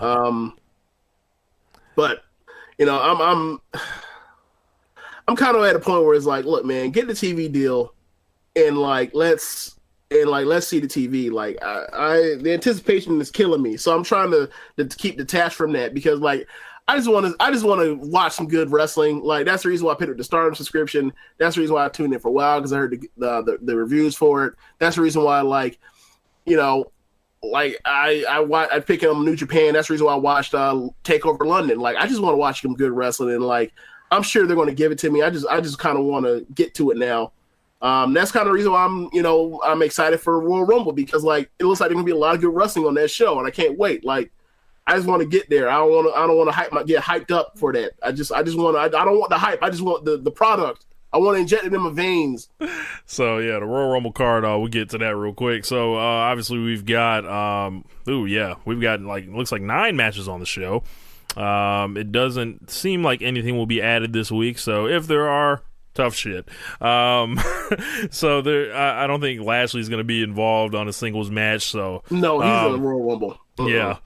But I'm kind of at a point where it's like, look, man, get the TV deal, and let's see the TV. Like, the anticipation is killing me, so I'm trying to keep detached from that because, like, I just want to watch some good wrestling. Like, that's the reason why I picked up the Stardom subscription. That's the reason why I tuned in for a while because I heard the reviews for it. That's the reason why, I picked up New Japan. That's the reason why I watched Takeover London. Like, I just want to watch some good wrestling, and like, I'm sure they're going to give it to me. I just kind of want to get to it now. That's kind of the reason why I'm excited for Royal Rumble because like it looks like there's gonna be a lot of good wrestling on that show, and I can't wait. Like I just want to get there. I don't want to get hyped up for that. I don't want the hype. I just want the product. I want to inject it in my veins. So yeah, the Royal Rumble card. We'll get to that real quick. So obviously we've got looks like 9 matches on the show. It doesn't seem like anything will be added this week, so if there are, tough shit. So there, I don't think Lashley's going to be involved on a singles match. So no, he's in the Royal Rumble. Yeah.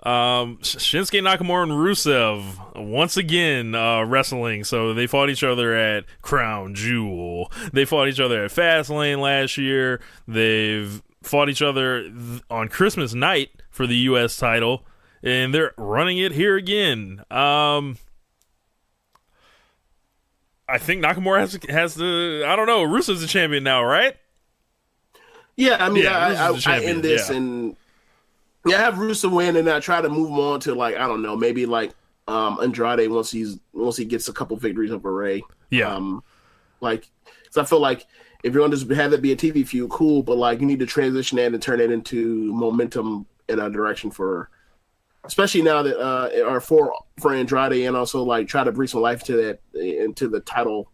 Shinsuke Nakamura and Rusev once again wrestling. So they fought each other at Crown Jewel. They fought each other at Fastlane last year. They've fought each other on Christmas night for the U.S. title. And they're running it here again. I think Nakamura has the. I don't know. Rusev's the champion now, right? Yeah, I mean, I end this and I have Rusev win, and I try to move him on to like I don't know, maybe like Andrade once he gets a couple victories over Ray. Yeah. So I feel like if you're going to have that be a TV feud, cool, but like you need to transition that and turn it into momentum in a direction for especially now that or for Andrade, and also like try to breathe some life into the title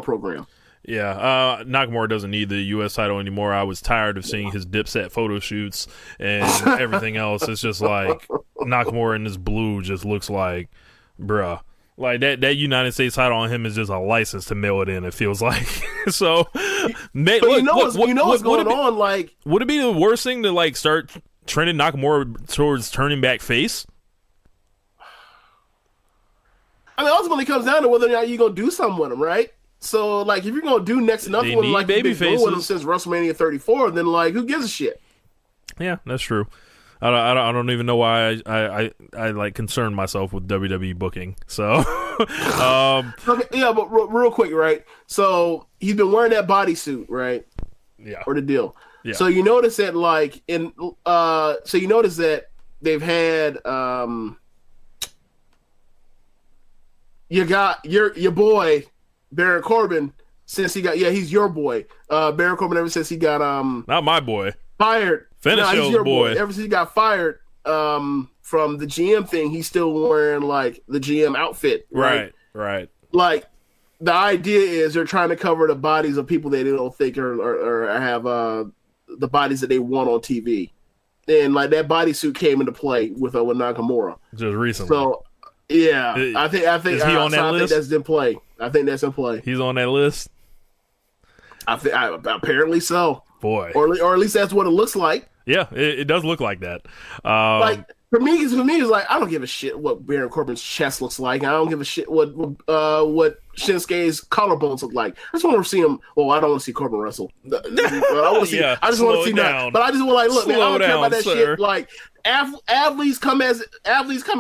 program. Yeah, Nakamura doesn't need the U.S. title anymore. I was tired of seeing his Dipset photo shoots and everything else. It's just like Nakamura in this blue just looks like, bruh. Like that United States title on him is just a license to mail it in. It feels like so. What's going on? Like, would it be the worst thing to like start trending Nakamura towards turning back face? I mean, ultimately, it comes down to whether or not you're gonna do something with him, right? So, like, if you're gonna do next to nothing with him, like you've been doing with him since WrestleMania 34, then like, who gives a shit? Yeah, that's true. I don't even know why I like concern myself with WWE booking. So, okay, yeah, but real quick, right? So he's been wearing that bodysuit, right? Yeah. Or the deal. Yeah. So you notice that, like, they've had you got your boy Baron Corbin since he got he's your boy Baron Corbin ever since he got not my boy fired. He's your boy. Ever since he got fired from the GM thing, he's still wearing like the GM outfit. Right. Like the idea is they're trying to cover the bodies of people they don't think or have the bodies that they want on TV, and like that bodysuit came into play with Nakamura just recently. So yeah, I think is he on that list? I think that's in play. I think that's in play. He's on that list. Apparently so. Boy, or at least that's what it looks like. Yeah, it does look like that. Like for me, it's like I don't give a shit what Baron Corbin's chest looks like. I don't give a shit what Shinsuke's collarbones look like. I just want to see him. Well, I don't want to see Corbin wrestle. I want to see. Yeah, I just want to see that. But I just want look, man. I don't care about that shit. Like athletes come in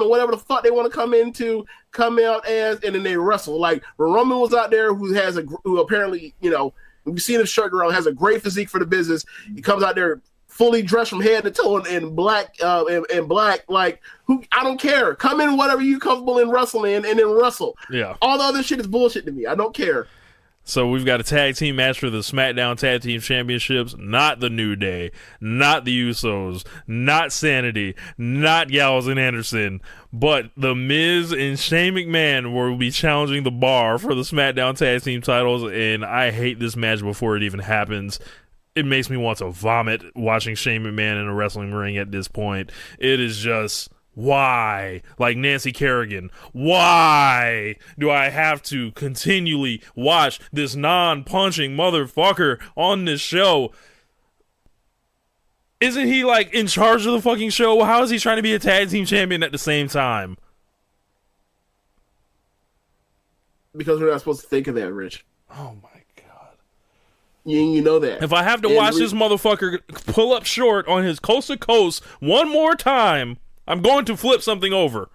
whatever the fuck they want to come out as, and then they wrestle. Like when Roman was out there, who apparently we've seen him shirt around, has a great physique for the business. He comes out there fully dressed from head to toe in black, like who I don't care. Come in whatever you comfortable in wrestling and then wrestle. Yeah. All the other shit is bullshit to me. I don't care. So we've got a tag team match for the SmackDown Tag Team Championships. Not the New Day, not the Usos, not Sanity, not Gallows and Anderson, but The Miz and Shane McMahon will be challenging the Bar for the SmackDown Tag Team titles, and I hate this match before it even happens. It makes me want to vomit watching Shane McMahon in a wrestling ring at this point. It is just, why? Like Nancy Kerrigan, why do I have to continually watch this non-punching motherfucker on this show? Isn't he like in charge of the fucking show? How is he trying to be a tag team champion at the same time? Because we're not supposed to think of that, Rich. Oh my. You know that. If I have to watch this motherfucker pull up short on his coast to coast one more time, I'm going to flip something over.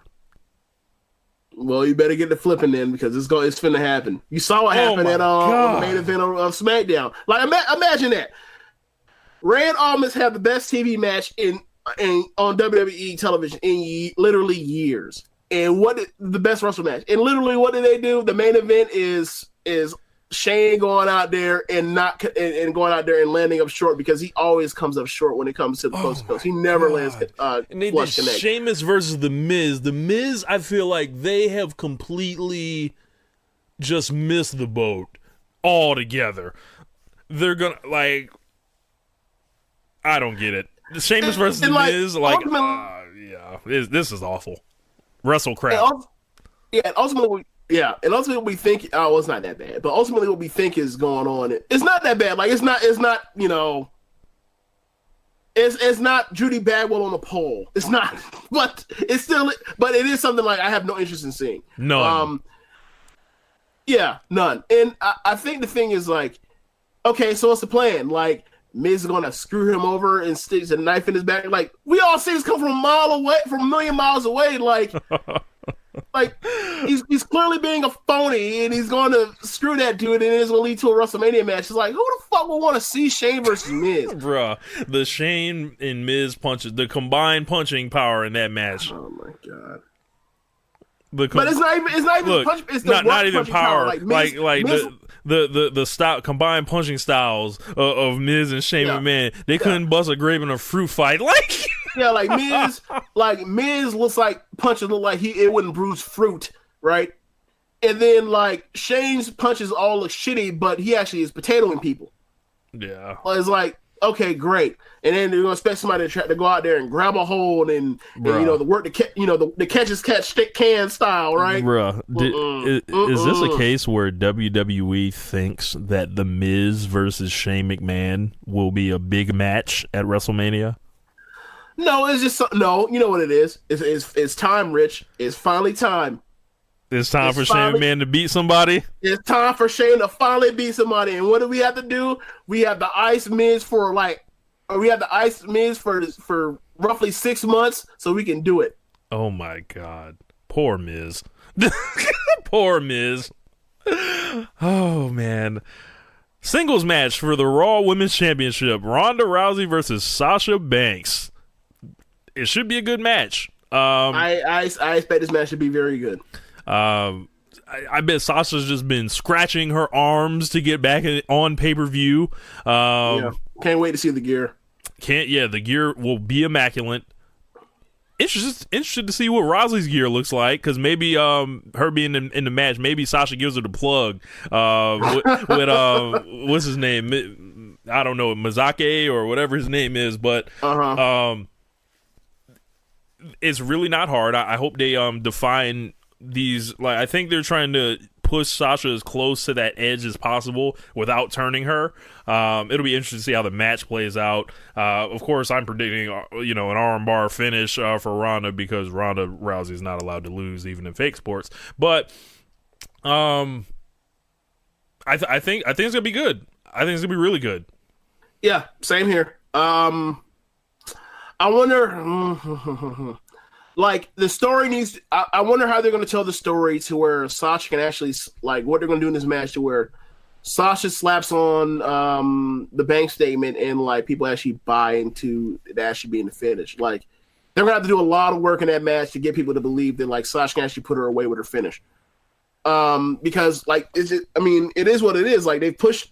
Well, you better get the flipping then, because it's finna happen. You saw what happened at the main event of SmackDown. Like, imagine that. Rand almost had the best TV match on WWE television in literally years. And the best wrestling match? And literally, what did they do? The main event is Shane going out there and going out there and landing up short, because he always comes up short when it comes to the coast to coast. He never lands and they flush did connect. Sheamus versus The Miz. The Miz, I feel like they have completely just missed the boat altogether. They're gonna I don't get it. Sheamus versus The Miz, this is awful. Wrestle crap. And ultimately, we think, it's not that bad. But ultimately, what we think is going on, it's not that bad. Like it's not it's not Judy Bagwell on a pole. It's not, but it's still. But it is something like I have no interest in seeing. None. None. And I think the thing is like, okay, so what's the plan? Like Miz is gonna screw him over and sticks a knife in his back. Like we all see this come from a million miles away. Like. Like he's clearly being a phony, and he's going to screw that dude, and it's going to lead to a WrestleMania match. It's like, who the fuck would want to see Shane versus Miz? Bruh, the Shane and Miz punches, the combined punching power in that match. Oh my god! But it's not even look, punch. It's not even power. Like Miz, the style, combined punching styles of Miz and Shane McMahon. They couldn't bust a grape in a fruit fight. Like Yeah, like Miz looks like punches look like it wouldn't bruise fruit, right? And then like Shane's punches all look shitty, but he actually is potatoing people. Yeah, well, it's like, okay, great. And then they're gonna expect somebody to go out there and grab a hold and the work the catch as catch can style, right? Bruh, is this a case where WWE thinks that The Miz versus Shane McMahon will be a big match at WrestleMania? No, it's just no. You know what it is? It's time, Rich. It's finally time. It's time for Shane McMahon to beat somebody. It's time for Shane to finally beat somebody. And what do we have to do? We have the Ice Miz for roughly 6 months, so we can do it. Oh my God, poor Miz. Poor Miz. Oh man. Singles match for the Raw Women's Championship: Ronda Rousey versus Sasha Banks. It should be a good match. I expect this match to be very good. I bet Sasha's just been scratching her arms to get back on pay-per-view. Can't wait to see the gear. The gear will be immaculate. Interested to see what Rousey's gear looks like, because maybe her being in the match, maybe Sasha gives her the plug with what's his name? I don't know, Mizake or whatever his name is, but it's really not hard. I hope they define these, like, I think they're trying to push Sasha as close to that edge as possible without turning her. It'll be interesting to see how the match plays out. Of course, I'm predicting an armbar finish for Ronda, because Ronda Rousey is not allowed to lose even in fake sports. But I think it's gonna be good. I think it's gonna be really good. Yeah, same here. I wonder. Like, the story needs... I wonder how they're going to tell the story to where Sasha can actually... Like, what they're going to do in this match to where Sasha slaps on the bank statement and, like, people actually buy into it actually being the finish. Like, they're going to have to do a lot of work in that match to get people to believe that, like, Sasha can actually put her away with her finish. Because, like, it is what it is. Like, they pushed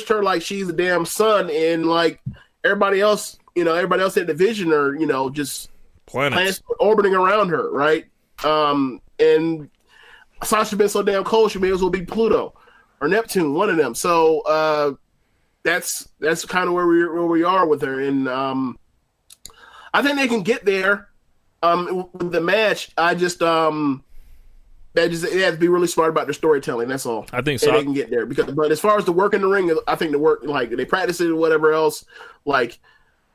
her like she's a damn son, and, like, everybody else in the division are, just... planets orbiting around her, right? And Sasha's been so damn cold, she may as well be Pluto or Neptune, one of them. So that's kind of where we are with her, and I think they can get there with the match. It has to be really smart about their storytelling. That's all. I think so. They can get there but as far as the work in the ring, I think the work, like, they practice it or whatever else, like.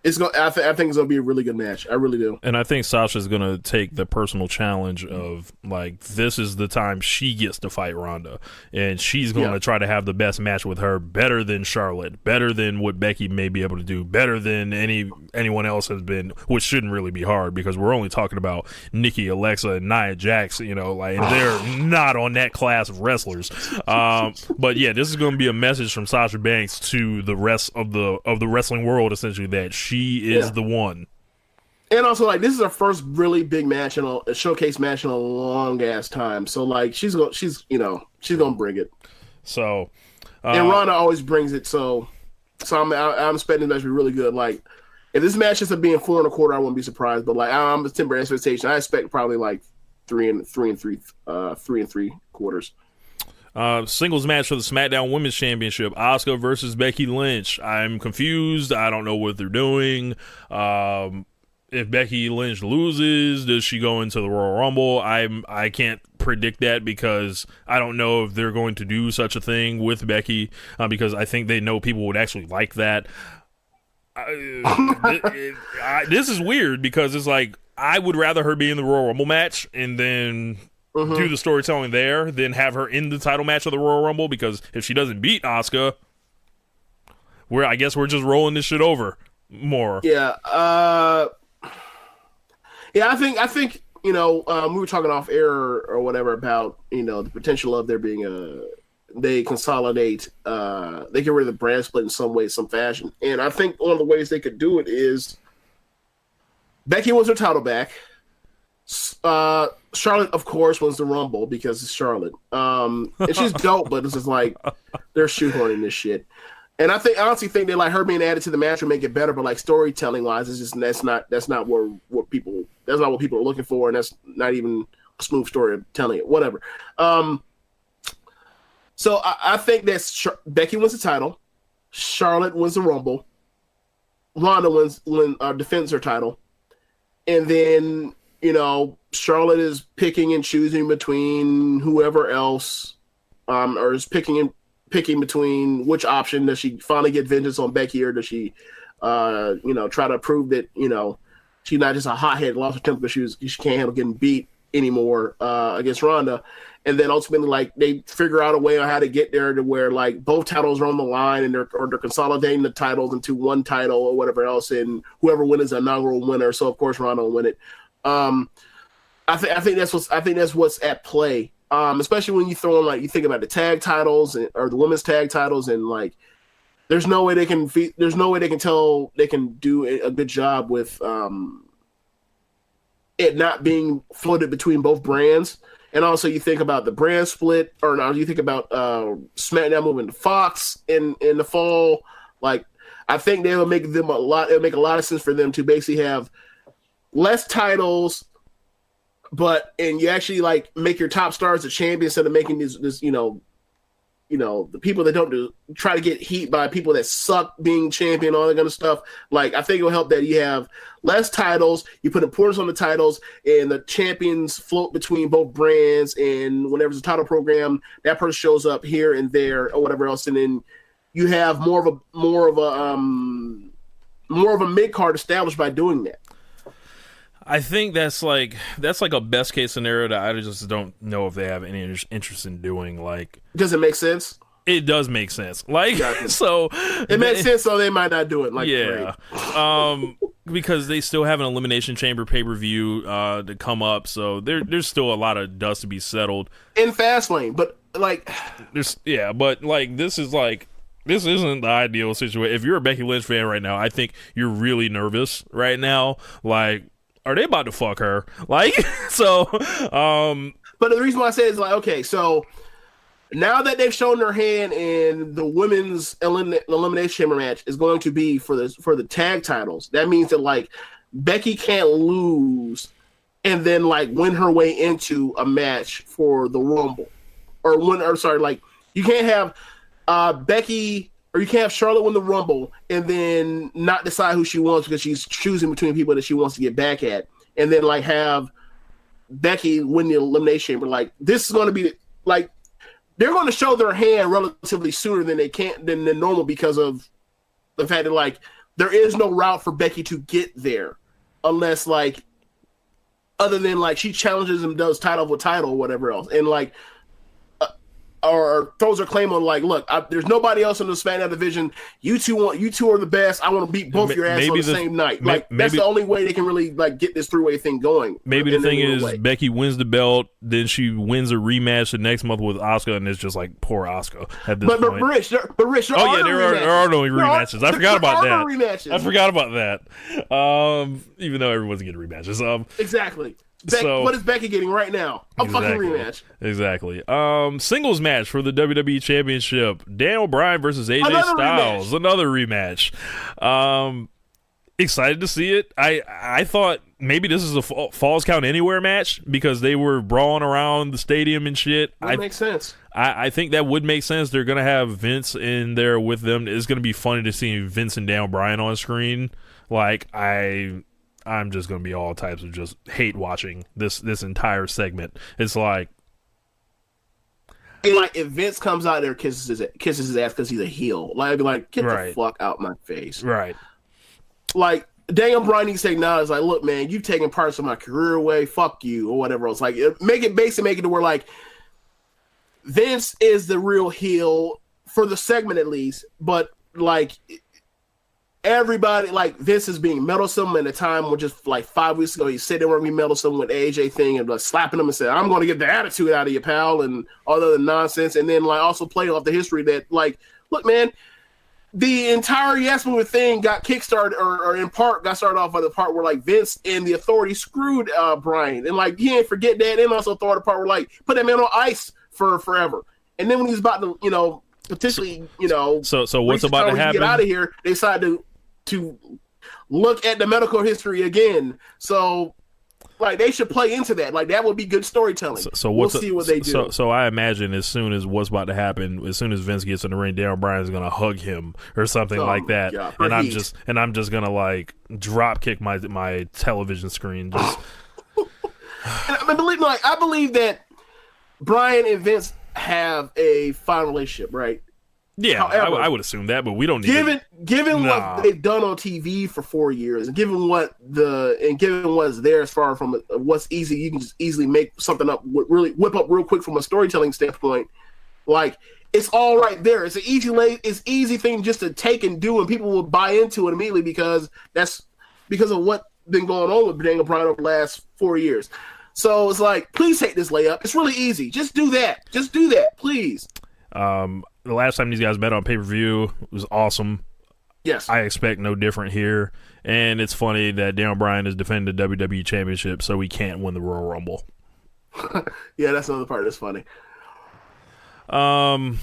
I think it's gonna be a really good match. I really do. And I think Sasha's gonna take the personal challenge of, like, this is the time she gets to fight Ronda, and she's gonna try to have the best match with her, better than Charlotte, better than what Becky may be able to do, better than anyone else has been, which shouldn't really be hard, because we're only talking about Nikki, Alexa, and Nia Jax. And they're not on that class of wrestlers. But yeah, this is gonna be a message from Sasha Banks to the rest of the wrestling world, essentially, that she is the one. And also, like, this is her first really big match in a showcase match in a long ass time. So, like, she's gonna bring it. So, and Ronda always brings it. So I'm expecting that to be really good. Like, if this match ends up being 4 1/4, I wouldn't be surprised. But, like, I'm a temporary expectation. I expect probably like 3 3/4. Singles match for the SmackDown Women's Championship: Asuka versus Becky Lynch. I'm confused. I don't know what they're doing. If Becky Lynch loses, does she go into the Royal Rumble? I can't predict that, because I don't know if they're going to do such a thing with Becky, because I think they know people would actually like that. This is weird, because it's like, I would rather her be in the Royal Rumble match and then do the storytelling there than have her in the title match of the Royal Rumble, because if she doesn't beat Asuka, I guess we're just rolling this shit over more. Yeah. I think we were talking off air or whatever about, the potential of there being they consolidate, they get rid of the brand split in some way, some fashion. And I think one of the ways they could do it is Becky wants her title back. Charlotte, of course, wins the Rumble because it's Charlotte. And she's dope, but it's just like they're shoehorning this shit. And I honestly think that like her being added to the match will make it better, but like storytelling wise, it's just that's not what people are looking for, and that's not even a smooth story of telling it. Whatever. So I think that Becky wins the title, Charlotte wins the Rumble, Ronda defends her title, and then Charlotte is picking and choosing between whoever else, or is picking between which option. Does she finally get vengeance on Becky, or does she, try to prove that she's not just a hothead, lost her temper because she can't handle getting beat anymore against Ronda. And then ultimately, like, they figure out a way on how to get there to where like both titles are on the line, and they're consolidating the titles into one title or whatever else, and whoever wins is an inaugural winner. So of course Ronda will win it. I think that's what's at play. Especially when you throw in, like, you think about the tag titles or the women's tag titles, and like, there's no way they can do a good job with it not being floated between both brands. And also, you think about the brand split, or now you think about SmackDown moving to Fox in the fall. Like, I think it'll make a lot of sense for them to basically have less titles, and you actually like make your top stars the champion instead of making this the people that don't try to get heat by people that suck being champion, all that kind of stuff. Like, I think it'll help that you have less titles, you put importance on the titles, and the champions float between both brands, and whenever there's a title program, that person shows up here and there or whatever else, and then you have more of a mid card established by doing that. I think that's like a best case scenario that I just don't know if they have any interest in doing. Like, does it make sense? It does make sense. Like, exactly. So it makes sense, so they might not do it. Like, yeah, because they still have an Elimination Chamber pay-per-view to come up, so there's still a lot of dust to be settled in Fastlane. But like, this isn't the ideal situation. If you're a Becky Lynch fan right now, I think you're really nervous right now. Like, are they about to fuck her? Like, so, but the reason why I say is like, okay, so now that they've shown their hand in the women's elimination chamber match is going to be for the tag titles. That means that like Becky can't lose and then like win her way into a match for the Rumble, like you can't have Becky. Or you can't have Charlotte win the Rumble and then not decide who she wants because she's choosing between people that she wants to get back at, and then like have Becky win the Elimination Chamber. Like, this is going to be like they're going to show their hand relatively sooner than than normal, because of the fact that like there is no route for Becky to get there unless like other than like she challenges and does title with title or whatever else, and like. Or throws her claim on like, look, there's nobody else in the SmackDown division. You two are the best. I want to beat both your ass on the same night. Like, that's the only way they can really like get this three-way thing going. Maybe the thing is Becky wins the belt, then she wins a rematch the next month with Asuka, and it's just like poor Asuka at this point. But Rich, there are no rematches. I forgot about that. Rematches. I forgot about that. Even though everyone's getting rematches. Exactly. What is Becky getting right now? A fucking rematch. Exactly. Singles match for the WWE Championship. Daniel Bryan versus AJ Styles. Another rematch. Excited to see it. I thought maybe this is a Falls Count Anywhere match because they were brawling around the stadium and shit. That makes sense. I think that would make sense. They're going to have Vince in there with them. It's going to be funny to see Vince and Daniel Bryan on screen. Like, I'm just going to be all types of just hate watching this entire segment. It's like if Vince comes out there kisses his ass because he's a heel, like I'd be like, get the fuck out my face. Right. Like, Daniel Bryan needs to acknowledge, like, look, man, you've taken parts of my career away. Fuck you, or whatever else. Like, make it to where like Vince is the real heel for the segment at least, but like. Everybody, like, Vince is being meddlesome at a time when just like 5 weeks ago he said they weren't being meddlesome with the AJ thing and like slapping him and said, I'm going to get the attitude out of you, pal, and all the other nonsense. And then like also playing off the history that like, look, man, the entire Yes Movement thing got kickstarted or in part got started off by the part where like Vince and the Authority screwed Bryan. And like, he didn't forget that, and also thought the part where like put that man on ice for forever. And then when he was about to, potentially, So what's about to happen? Get out of here. They decided to look at the medical history again. So, like, they should play into that. Like, that would be good storytelling. So we'll see what they do. So I imagine as soon as what's about to happen, as soon as Vince gets in the ring, Daniel Bryan's going to hug him or something like that. Yeah, and I'm just going to like drop kick my television screen. Just. I believe that Bryan and Vince have a fine relationship, right? Yeah, however, I would assume that, but we don't need given what they've done on TV for 4 years, and given what's there as far from what's easy, you can just easily make something up, really whip up real quick from a storytelling standpoint. Like, it's all right there. It's an easy thing just to take and do, and people will buy into it immediately because of what's been going on with Daniel Bryan over the last 4 years. So it's like, please take this layup. It's really easy. Just do that. Just do that, please. The last time these guys met on pay-per-view was awesome. Yes. I expect no different here. And it's funny that Daniel Bryan is defending the WWE Championship, so he can't win the Royal Rumble. Yeah, that's another part that's funny. Fatal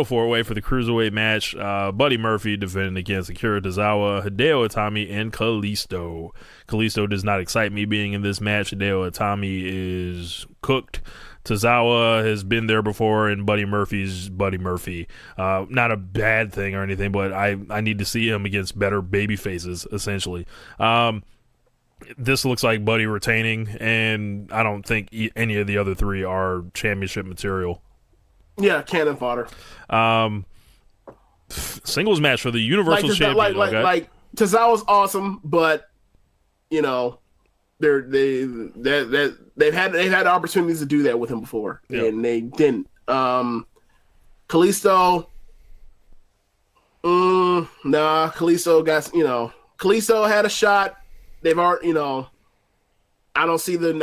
4-way for the Cruiserweight match. Buddy Murphy defending against Akira Tozawa, Hideo Itami, and Kalisto. Kalisto does not excite me being in this match. Hideo Itami is cooked. Tozawa has been there before, and Buddy Murphy's Buddy Murphy. Not a bad thing or anything, but I need to see him against better baby faces, essentially. This looks like Buddy retaining, and I don't think any of the other three are championship material. Yeah, cannon fodder. Singles match for the Universal Championship. Like Tozawa's awesome, but they've had opportunities to do that with him before, and they didn't. Kalisto, Kalisto had a shot. They've already, I don't see the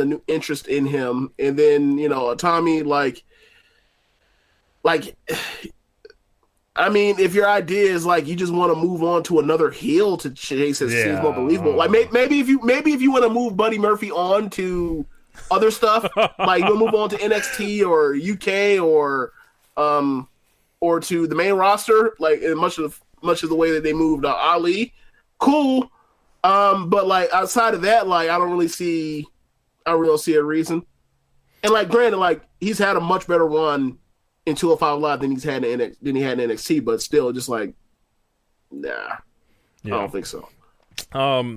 new interest in him. And then, Tommy, I mean, if your idea is like you just want to move on to another heel to chase it seems more believable. Like maybe if you want to move Buddy Murphy on to other stuff, like you move on to NXT or UK or to the main roster, like in much of the way that they moved Ali, cool. But like outside of that, like I don't really see a reason. And like granted, like he's had a much better run in 205 Live than he had in NXT, but still just like I don't think so.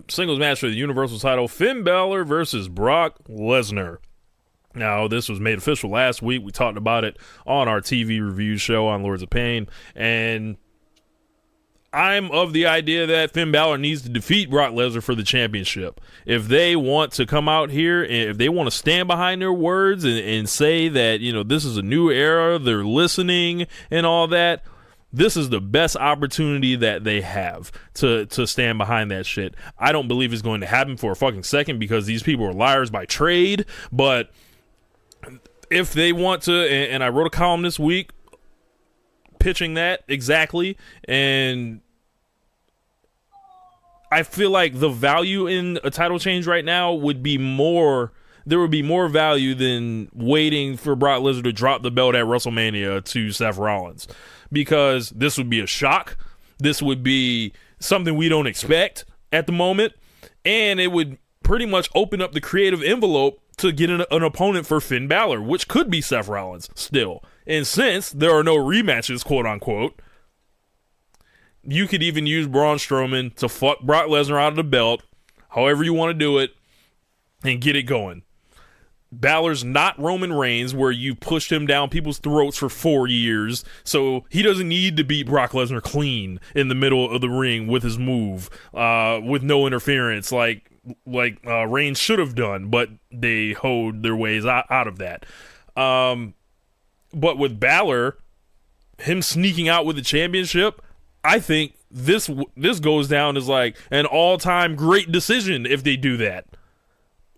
Singles match for the Universal title, Finn Balor versus Brock Lesnar. Now, this was made official last week. We talked about it on our TV review show on Lords of Pain, and I'm of the idea that Finn Balor needs to defeat Brock Lesnar for the championship. If they want to come out here and if they want to stand behind their words and say that, this is a new era, they're listening and all that, this is the best opportunity that they have to stand behind that shit. I don't believe it's going to happen for a fucking second because these people are liars by trade, but if they want to, and I wrote a column this week pitching that exactly, and I feel like the value in a title change right now would be more. There would be more value than waiting for Brock Lesnar to drop the belt at WrestleMania to Seth Rollins, because this would be a shock. This would be something we don't expect at the moment, and it would pretty much open up the creative envelope to get an opponent for Finn Balor, which could be Seth Rollins still. And since there are no rematches, quote unquote, you could even use Braun Strowman to fuck Brock Lesnar out of the belt, however you want to do it, and get it going. Balor's not Roman Reigns, where you pushed him down people's throats for 4 years, so he doesn't need to beat Brock Lesnar clean in the middle of the ring with his move, with no interference, like Reigns should have done, but they hoed their ways out of that. But with Balor, him sneaking out with the championship, I think this goes down as like an all-time great decision if they do that.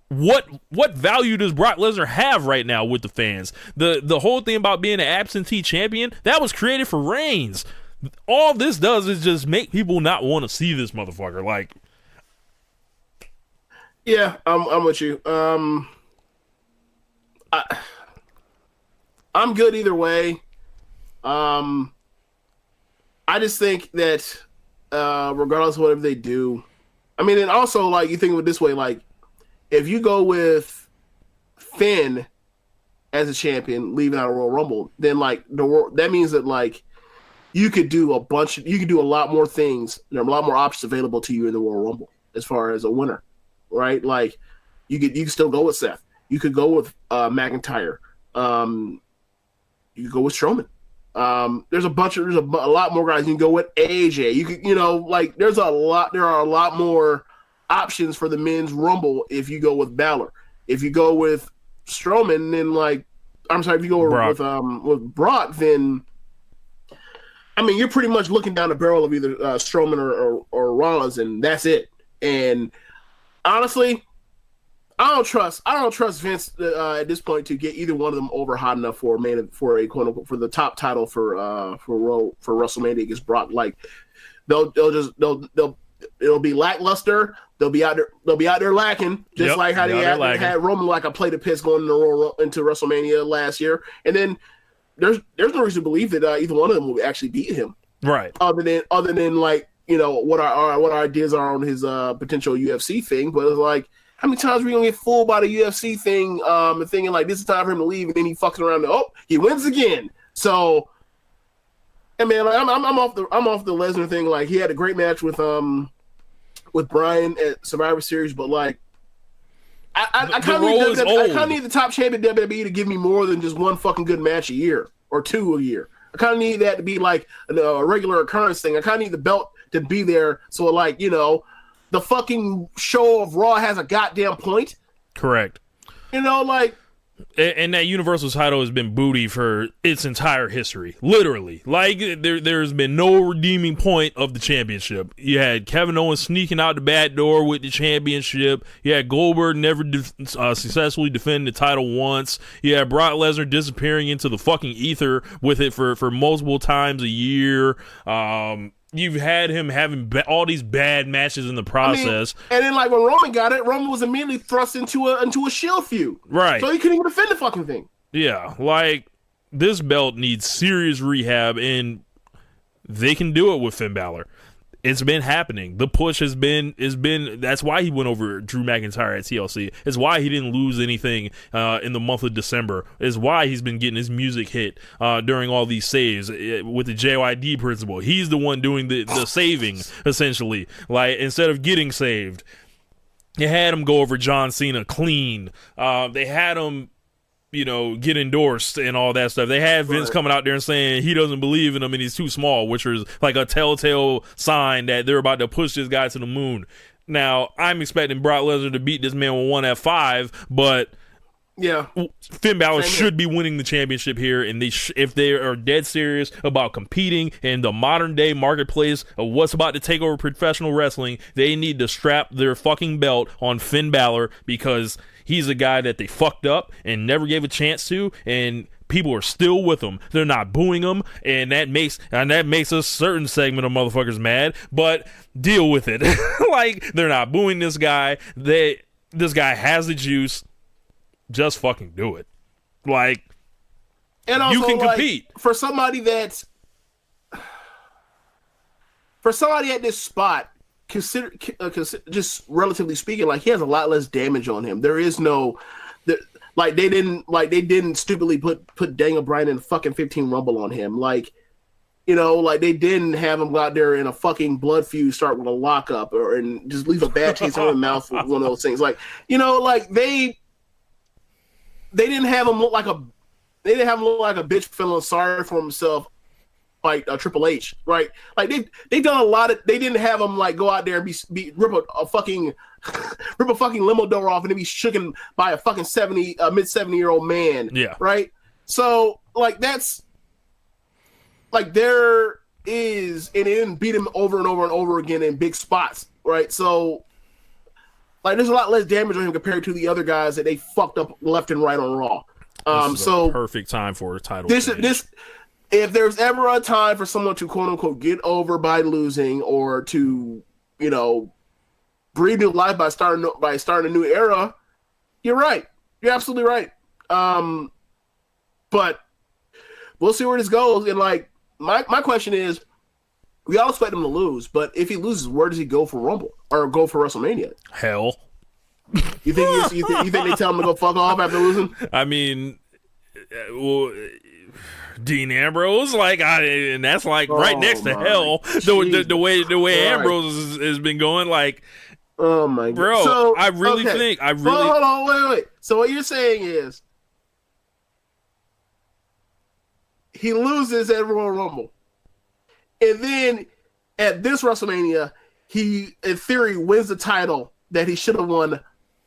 What value does Brock Lesnar have right now with the fans? The whole thing about being an absentee champion, that was created for Reigns. All this does is just make people not want to see this motherfucker. Like, yeah, I'm with you. I'm good either way. I just think that regardless of whatever they do, I mean, and also like you think of it this way, like if you go with Finn as a champion, leaving out a Royal Rumble, then like that means that like you could do a lot more things. There are a lot more options available to you in the Royal Rumble as far as a winner, right? Like you could still go with Seth. You could go with McIntyre. You could go with Strowman. There's a lot more guys. You can go with AJ. You could, like there are a lot more options for the men's Rumble if you go with Balor. If you go with Strowman, then if you go with Brock, then I mean you're pretty much looking down the barrel of either Strowman or Rollins, and that's it. And honestly, I don't trust Vince at this point to get either one of them over hot enough for a quote unquote for the top title for WrestleMania against Brock. Like it'll be lackluster. They'll be out there lacking, just like how they had Roman like a plate of piss going into WrestleMania last year. And then there's no reason to believe that either one of them will actually beat him, right? Other than like what our ideas are on his potential UFC thing, but it's like. How many times are we gonna get fooled by the UFC thing and thinking like this is time for him to leave, and then he fucks around and he wins again. So, and man, like, I'm off the Lesnar thing. Like he had a great match with Bryan at Survivor Series, but like I kind of need the top champion WWE to give me more than just one fucking good match a year or two a year. I kind of need that to be like a regular occurrence thing. I kind of need the belt to be there, so like the fucking show of Raw has a goddamn point. Correct. Like... And that Universal title has been booty for its entire history. Literally. Like, there's been no redeeming point of the championship. You had Kevin Owens sneaking out the back door with the championship. You had Goldberg never successfully defend the title once. You had Brock Lesnar disappearing into the fucking ether with it for multiple times a year. You've had him having all these bad matches in the process. I mean, and then, like, when Roman got it, Roman was immediately thrust into a Shield feud. Right. So he couldn't even defend the fucking thing. Yeah. Like, this belt needs serious rehab, and they can do it with Finn Balor. It's been happening. The push has been that's why he went over Drew McIntyre at TLC. It's why he didn't lose anything in the month of December. It's why he's been getting his music hit during all these saves with the JYD principle. He's the one doing the saving, essentially. Like, instead of getting saved. They had him go over John Cena clean. They had him get endorsed and all that stuff. They had Vince coming out there and saying he doesn't believe in him and he's too small, which is like a telltale sign that they're about to push this guy to the moon. Now, I'm expecting Brock Lesnar to beat this man with one F5, but yeah, Finn Balor should be winning the championship here, and if they are dead serious about competing in the modern day marketplace of what's about to take over professional wrestling, they need to strap their fucking belt on Finn Balor, because he's a guy that they fucked up and never gave a chance to, and people are still with him. They're not booing him, and that makes a certain segment of motherfuckers mad, but deal with it. Like, they're not booing this guy. This guy has the juice. Just fucking do it. Like, and also, you can compete. For somebody at this spot, consider just relatively speaking, like, he has a lot less damage on him. There is no, they didn't stupidly put Daniel Bryan in a fucking 15 Rumble on him. Like, like they didn't have him go out there in a fucking blood feud, start with a lockup, and just leave a bad taste in his mouth with one of those things. Like, like they didn't have him look like a bitch feeling sorry for himself, like Triple H, right? Like they done a lot of. They didn't have him like go out there and rip a fucking limo door off and then be shooken by a fucking mid 70-year-old man. Yeah. Right. So like that's like there is, and it didn't beat him over and over and over again in big spots. Right. So. Like, there's a lot less damage on him compared to the other guys that they fucked up left and right on Raw. This is a perfect time for a title change. If there's ever a time for someone to quote unquote get over by losing, or to breathe new life by starting a new era, you're right. You're absolutely right. But we'll see where this goes. And like my question is, we all expect him to lose, but if he loses, where does he go for Rumble or go for WrestleMania? Hell. You think they tell him to go fuck off after losing? I mean, well, Dean Ambrose, and that's like right next to hell. The way Ambrose has been going, like, oh my god, bro. So, I really think hold on, wait. So what you're saying is he loses at Royal Rumble, and then at this WrestleMania, he in theory wins the title that he should have won.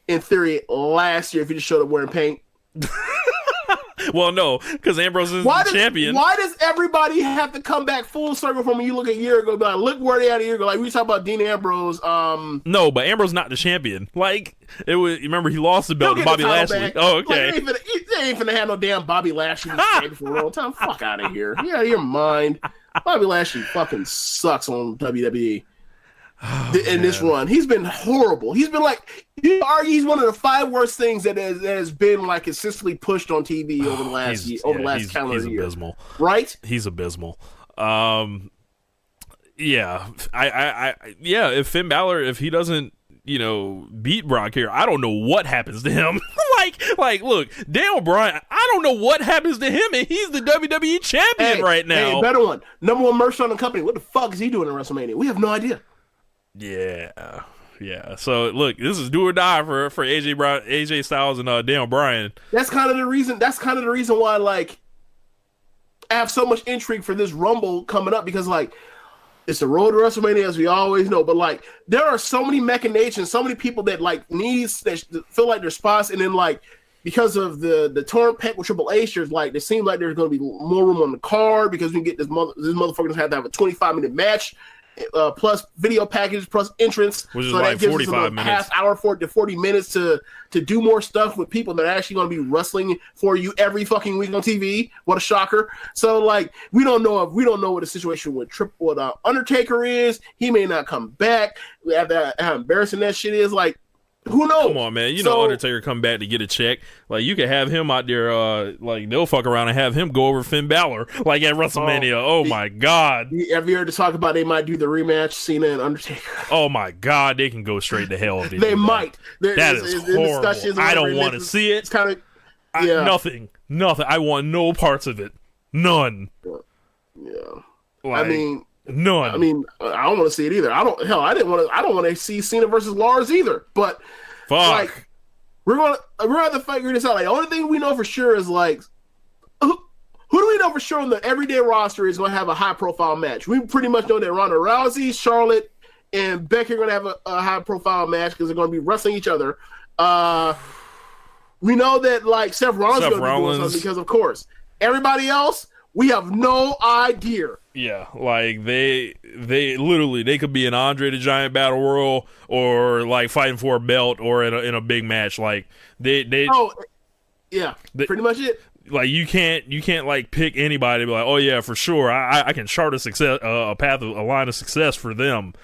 In theory, last year, if he just showed up wearing paint. Well, no, because Ambrose is the champion. Why does everybody have to come back full circle from when you look a year ago? Be like, look where they had a year ago. Like we talk about Dean Ambrose. No, but Ambrose not the champion. Like it was. Remember, he lost the belt to Bobby Lashley. Back. Oh, okay. Like, they ain't finna have no damn Bobby Lashley champion for a long time. Fuck out of here. Yeah, your mind. Bobby Lashley fucking sucks on WWE. In this run, he's been horrible. He's been like, you argue he's one of the 5 worst things that has been like consistently pushed on TV over the last year, over the last calendar year. Abysmal, right? He's abysmal. Yeah, if Finn Balor, if he doesn't, beat Brock here, I don't know what happens to him. like, look, Daniel Bryan, I don't know what happens to him, and he's the WWE champion right now. Hey, better one, #1 merch on the company. What the fuck is he doing in WrestleMania? We have no idea. Yeah. So look, this is do or die for AJ Styles and Daniel Bryan. That's kind of the reason. That's kind of the reason why, like, I have so much intrigue for this Rumble coming up because, like, it's the road to WrestleMania, as we always know. But like, there are so many machinations, so many people that that feel like they're spots, and then like because of the torn pec with Triple H, there's like it seems like there's going to be more room on the card because we can get this motherfucker have to have a 25-minute match. Plus video package, plus entrance, which is so like that gives 45 us minutes, half hour to 40 minutes to do more stuff with people that are actually going to be wrestling for you every fucking week on TV. What a shocker! So like, we don't know what the situation with Undertaker is. He may not come back. How embarrassing that shit is. Like, who knows? Come on, man. Undertaker come back to get a check. Like, you could have him out there, like, they'll fuck around and have him go over Finn Balor, like, at WrestleMania. Oh my God. Have you heard to talk about they might do the rematch, Cena and Undertaker? Oh, my God. They can go straight to hell if they might. That is horrible. I don't want to see it. It's kind of, yeah. Nothing. I want no parts of it. None. Yeah. Like, I mean... None. I mean, I don't want to see it either. I don't want to see Cena versus Lars either. But fuck, like, we're gonna have to figure this out. Like, the only thing we know for sure is like, who do we know for sure on the everyday roster is going to have a high profile match? We pretty much know that Ronda Rousey, Charlotte, and Becky are going to have a high profile match because they're going to be wrestling each other. We know that like Seth Rollins is going to be doing something because, of course, everybody else. We have no idea. Yeah, like they literally they could be an Andre the Giant Battle Royal or like fighting for a belt or in a big match. Like they. Oh, yeah, pretty much it. Like you can't like pick anybody. Be like, oh yeah, for sure, I can chart a line of success for them.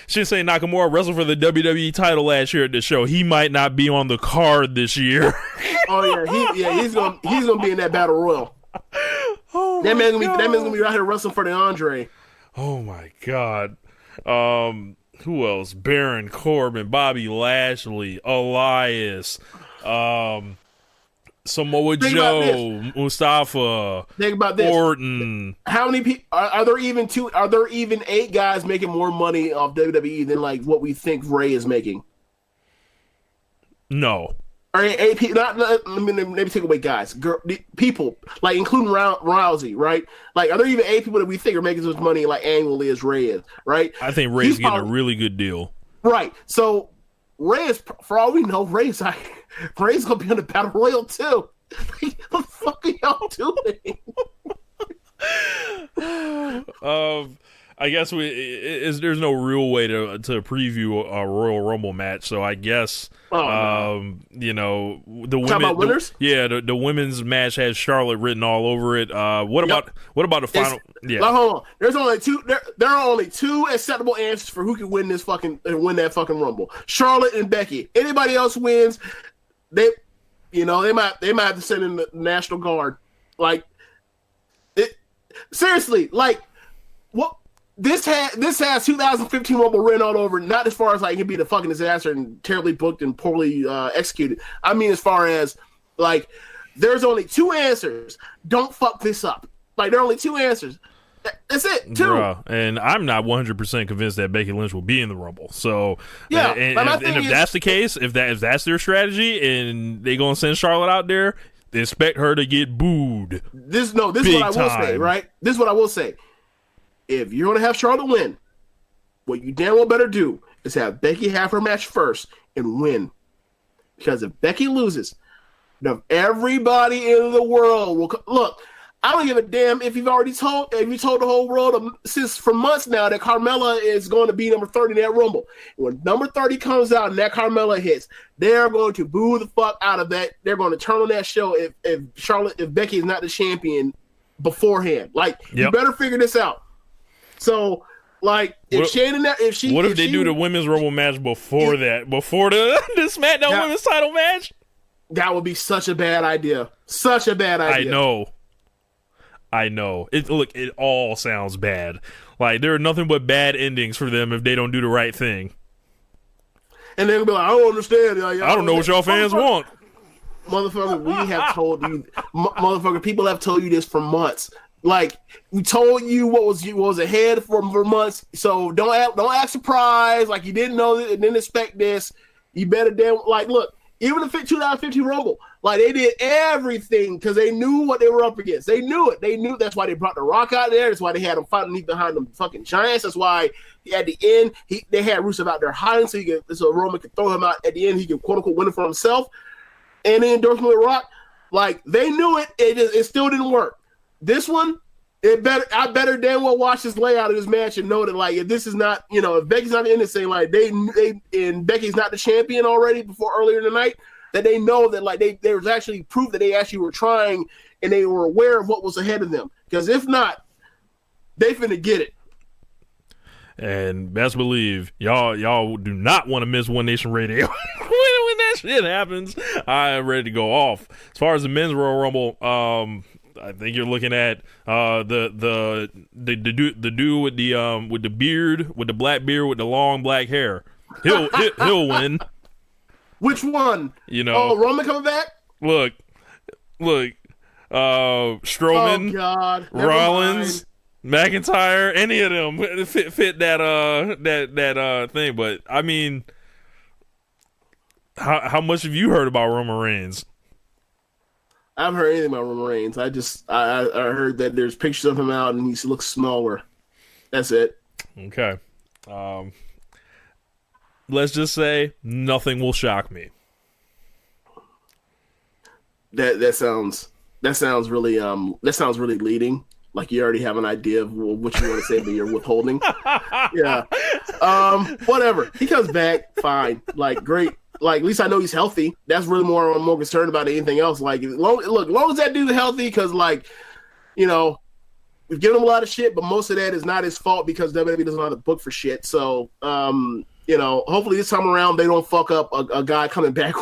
Shinsuke Nakamura wrestled for the WWE title last year at the show. He might not be on the card this year. Oh yeah, he's gonna be in that Battle Royal. Oh that man's gonna be out here wrestling for the Andre. Oh my God. Who else? Baron Corbin, Bobby Lashley, Elias, Samoa Joe, Mustafa, think about this. Orton. How many people are there? Are there even 8 guys making more money off WWE than like what we think Ray is making? No. Or 8 people, let me take away guys, people, like including Rousey, right? Like, are there even 8 people that we think are making as much money like annually as Ray is, right? I think Ray's getting a really good deal. Right. So Ray is, for all we know, Ray's gonna be on the Battle Royal too. What the fuck are y'all doing? I guess there's no real way to preview a Royal Rumble match, so I guess the women. Talking about winners? The women's match has Charlotte written all over it. What about the final? Hold on. There's only 2. There are only 2 acceptable answers for who can win that fucking Rumble. Charlotte and Becky. Anybody else wins, they might have to send in the National Guard. Like, seriously, like, what this has 2015 Rumble written all over. Not as far as like it can be the fucking disaster and terribly booked and poorly executed. I mean, as far as like, there's only two answers. Don't fuck this up. Like, there are only two answers. That's it. Two. Bruh, and I'm not 100% convinced that Becky Lynch will be in the Rumble. So, yeah, and if that's the case, if that's their strategy, and they gonna send Charlotte out there, they expect her to get booed. This is what I will say, right? This is what I will say. If you're gonna have Charlotte win, what you damn well better do is have Becky have her match first and win. Because if Becky loses, then everybody in the world will look. I don't give a damn if you told the whole world for months now that Carmella is going to be number 30 in that Rumble. When number 30 comes out and that Carmella hits, they're going to boo the fuck out of that. They're going to turn on that show if Becky is not the champion beforehand. Like, You better figure this out. So, like, if they do the women's Rumble match before the SmackDown Women's title match? That would be such a bad idea. Such a bad idea. I know. It all sounds bad. Like, there are nothing but bad endings for them if they don't do the right thing. And they'll be like, I don't understand. I don't know what y'all fans want. Motherfucker, we have told you. Motherfucker, people have told you this for months. Like, we told you what was ahead for months. So don't act surprised. Like, you didn't know it and didn't expect this. You better look. Even the 2015 Rumble, like, they did everything because they knew what they were up against. They knew it. They knew that's why they brought The Rock out there. That's why they had him fighting behind them fucking giants. That's why at the end they had Rusev out there hiding so Roman could throw him out at the end. He could quote unquote win it for himself. And the endorsement with Rock, like, they knew it. It still didn't work. This one, I better damn well watch this layout of this match and know that, like, if this is not, if Becky's not in this thing, like, and Becky's not the champion already earlier in the night, that they know that, like, there was actually proof that they actually were trying and they were aware of what was ahead of them. Because if not, they finna get it. And best believe y'all do not want to miss One Nation Radio. when that shit happens, I am ready to go off. As far as the men's Royal Rumble, I think you're looking at the dude with the beard, with the black beard, with the long black hair. He'll win. Which one? Roman coming back? Look. Strowman, oh God, Rollins, McIntyre, any of them fit that thing. But I mean, how much have you heard about Roman Reigns? I haven't heard anything about Roman Reigns. I heard that there's pictures of him out and he looks smaller. That's it. Okay. Let's just say nothing will shock me. That sounds really leading. Like, you already have an idea of what you want to say, but you're withholding. Yeah. Whatever. He comes back, fine. Like, great. Like, at least I know he's healthy. That's really more I'm more concerned about anything else. Like, as long as that dude's healthy, because, like, we've given him a lot of shit, but most of that is not his fault because WWE doesn't know how to book for shit. So, hopefully this time around they don't fuck up a guy coming back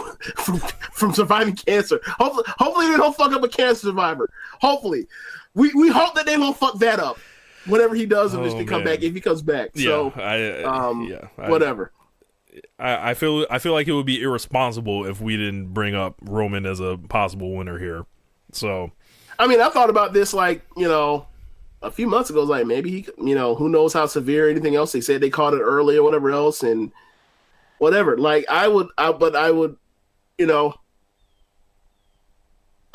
from surviving cancer. Hopefully they don't fuck up a cancer survivor. Hopefully. We hope that they won't fuck that up whenever he does eventually come back, if he comes back. So, whatever. I feel like it would be irresponsible if we didn't bring up Roman as a possible winner here. So, I mean, I thought about this like, a few months ago. Like, maybe he, who knows how severe anything else. They said they caught it early or whatever else, and whatever. Like, I would,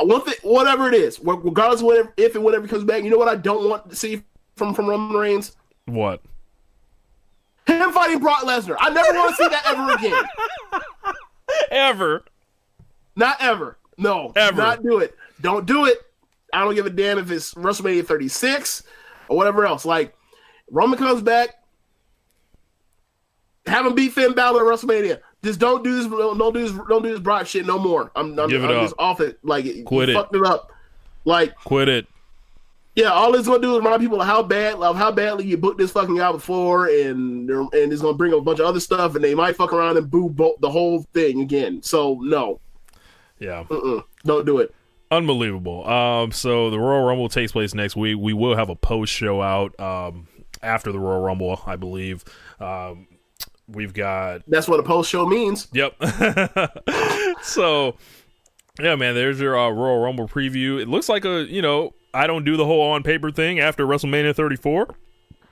one thing, whatever it is, regardless of if and whatever comes back. You know what I don't want to see from Roman Reigns? What? Him fighting Brock Lesnar. I never want to see that ever again. Ever. Not ever. No. Ever. Not do it. Don't do it. I don't give a damn if it's WrestleMania 36 or whatever else. Like, Roman comes back, have him beat Finn Balor at WrestleMania. Just don't do this. Don't do this Brock shit no more. I'm just off it. Like, quit it. Fucked it up. Like, quit it. Yeah, all it's gonna do is remind people of how badly you booked this fucking guy before, and it's gonna bring up a bunch of other stuff, and they might fuck around and boo the whole thing again. So no. Yeah. Don't do it. Unbelievable. So the Royal Rumble takes place next week. We will have a post show out after the Royal Rumble, I believe. We've got... That's what a post show means. Yep. So, yeah, man, there's your Royal Rumble preview. It looks like I don't do the whole on paper thing after WrestleMania 34.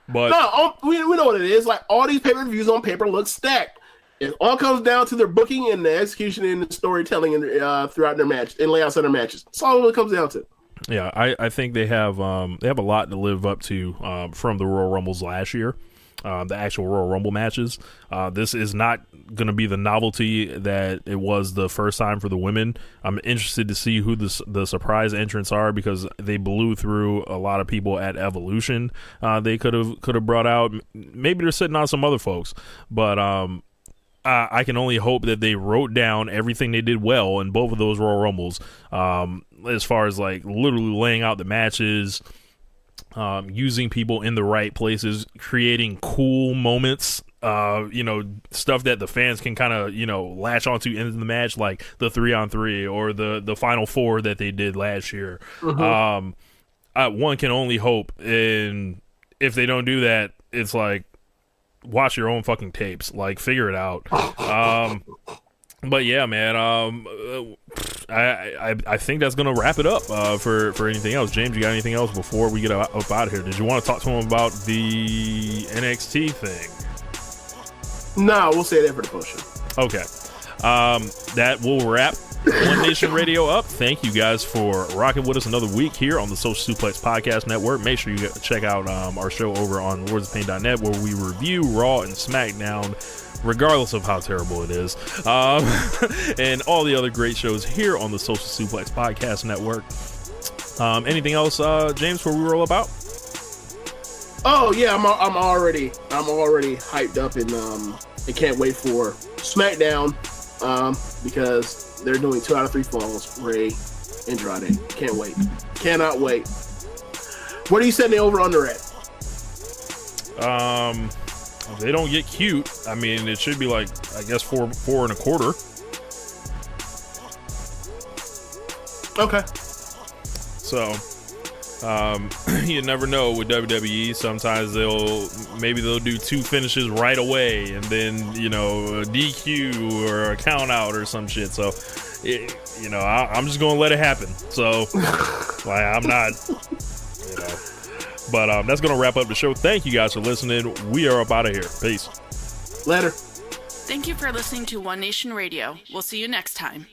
But no, we know what it is. Like, all these pay-per-views on paper look stacked. It all comes down to their booking and the execution and the storytelling throughout their match and layouts of their matches. That's all it comes down to. Yeah, I think they have a lot to live up to from the Royal Rumbles last year, the actual Royal Rumble matches. This is not going to be the novelty that it was the first time for the women. I'm interested to see who the surprise entrants are, because they blew through a lot of people at Evolution. They could have brought out. Maybe they're sitting on some other folks, but I can only hope that they wrote down everything they did well in both of those Royal Rumbles, as far as like literally laying out the matches, using people in the right places, creating cool moments, stuff that the fans can kind of, latch onto in the match, like the 3-on-3 or the Final Four that they did last year. Mm-hmm. One can only hope, and if they don't do that, it's like, watch your own fucking tapes, like figure it out. But yeah, man, I think that's gonna wrap it up for anything else. James, you got anything else before we get up out of here? Did you want to talk to him about the NXT thing? No, we'll say that for the post show. Okay, that will wrap One Nation Radio up. Thank you guys for rocking with us another week here on the Social Suplex Podcast Network. Make sure you check out our show over on wordsofpain.net, where we review Raw and SmackDown, regardless of how terrible it is, and all the other great shows here on the Social Suplex Podcast Network. Anything else, James, before we roll up out? Oh yeah, I'm already hyped up and can't wait for SmackDown, because they're doing 2 out of 3 falls. Ray, Andrade. Can't wait. Cannot wait. What are you setting the over under at? If they don't get cute, I mean, it should be like, I guess 4.25. Okay. So, you never know with WWE. Sometimes they'll do 2 finishes right away, and then a DQ or a count out or some shit. So, I'm just gonna let it happen. So, like, I'm not, But that's gonna wrap up the show. Thank you guys for listening. We are up out of here. Peace. Later. Thank you for listening to One Nation Radio. We'll see you next time.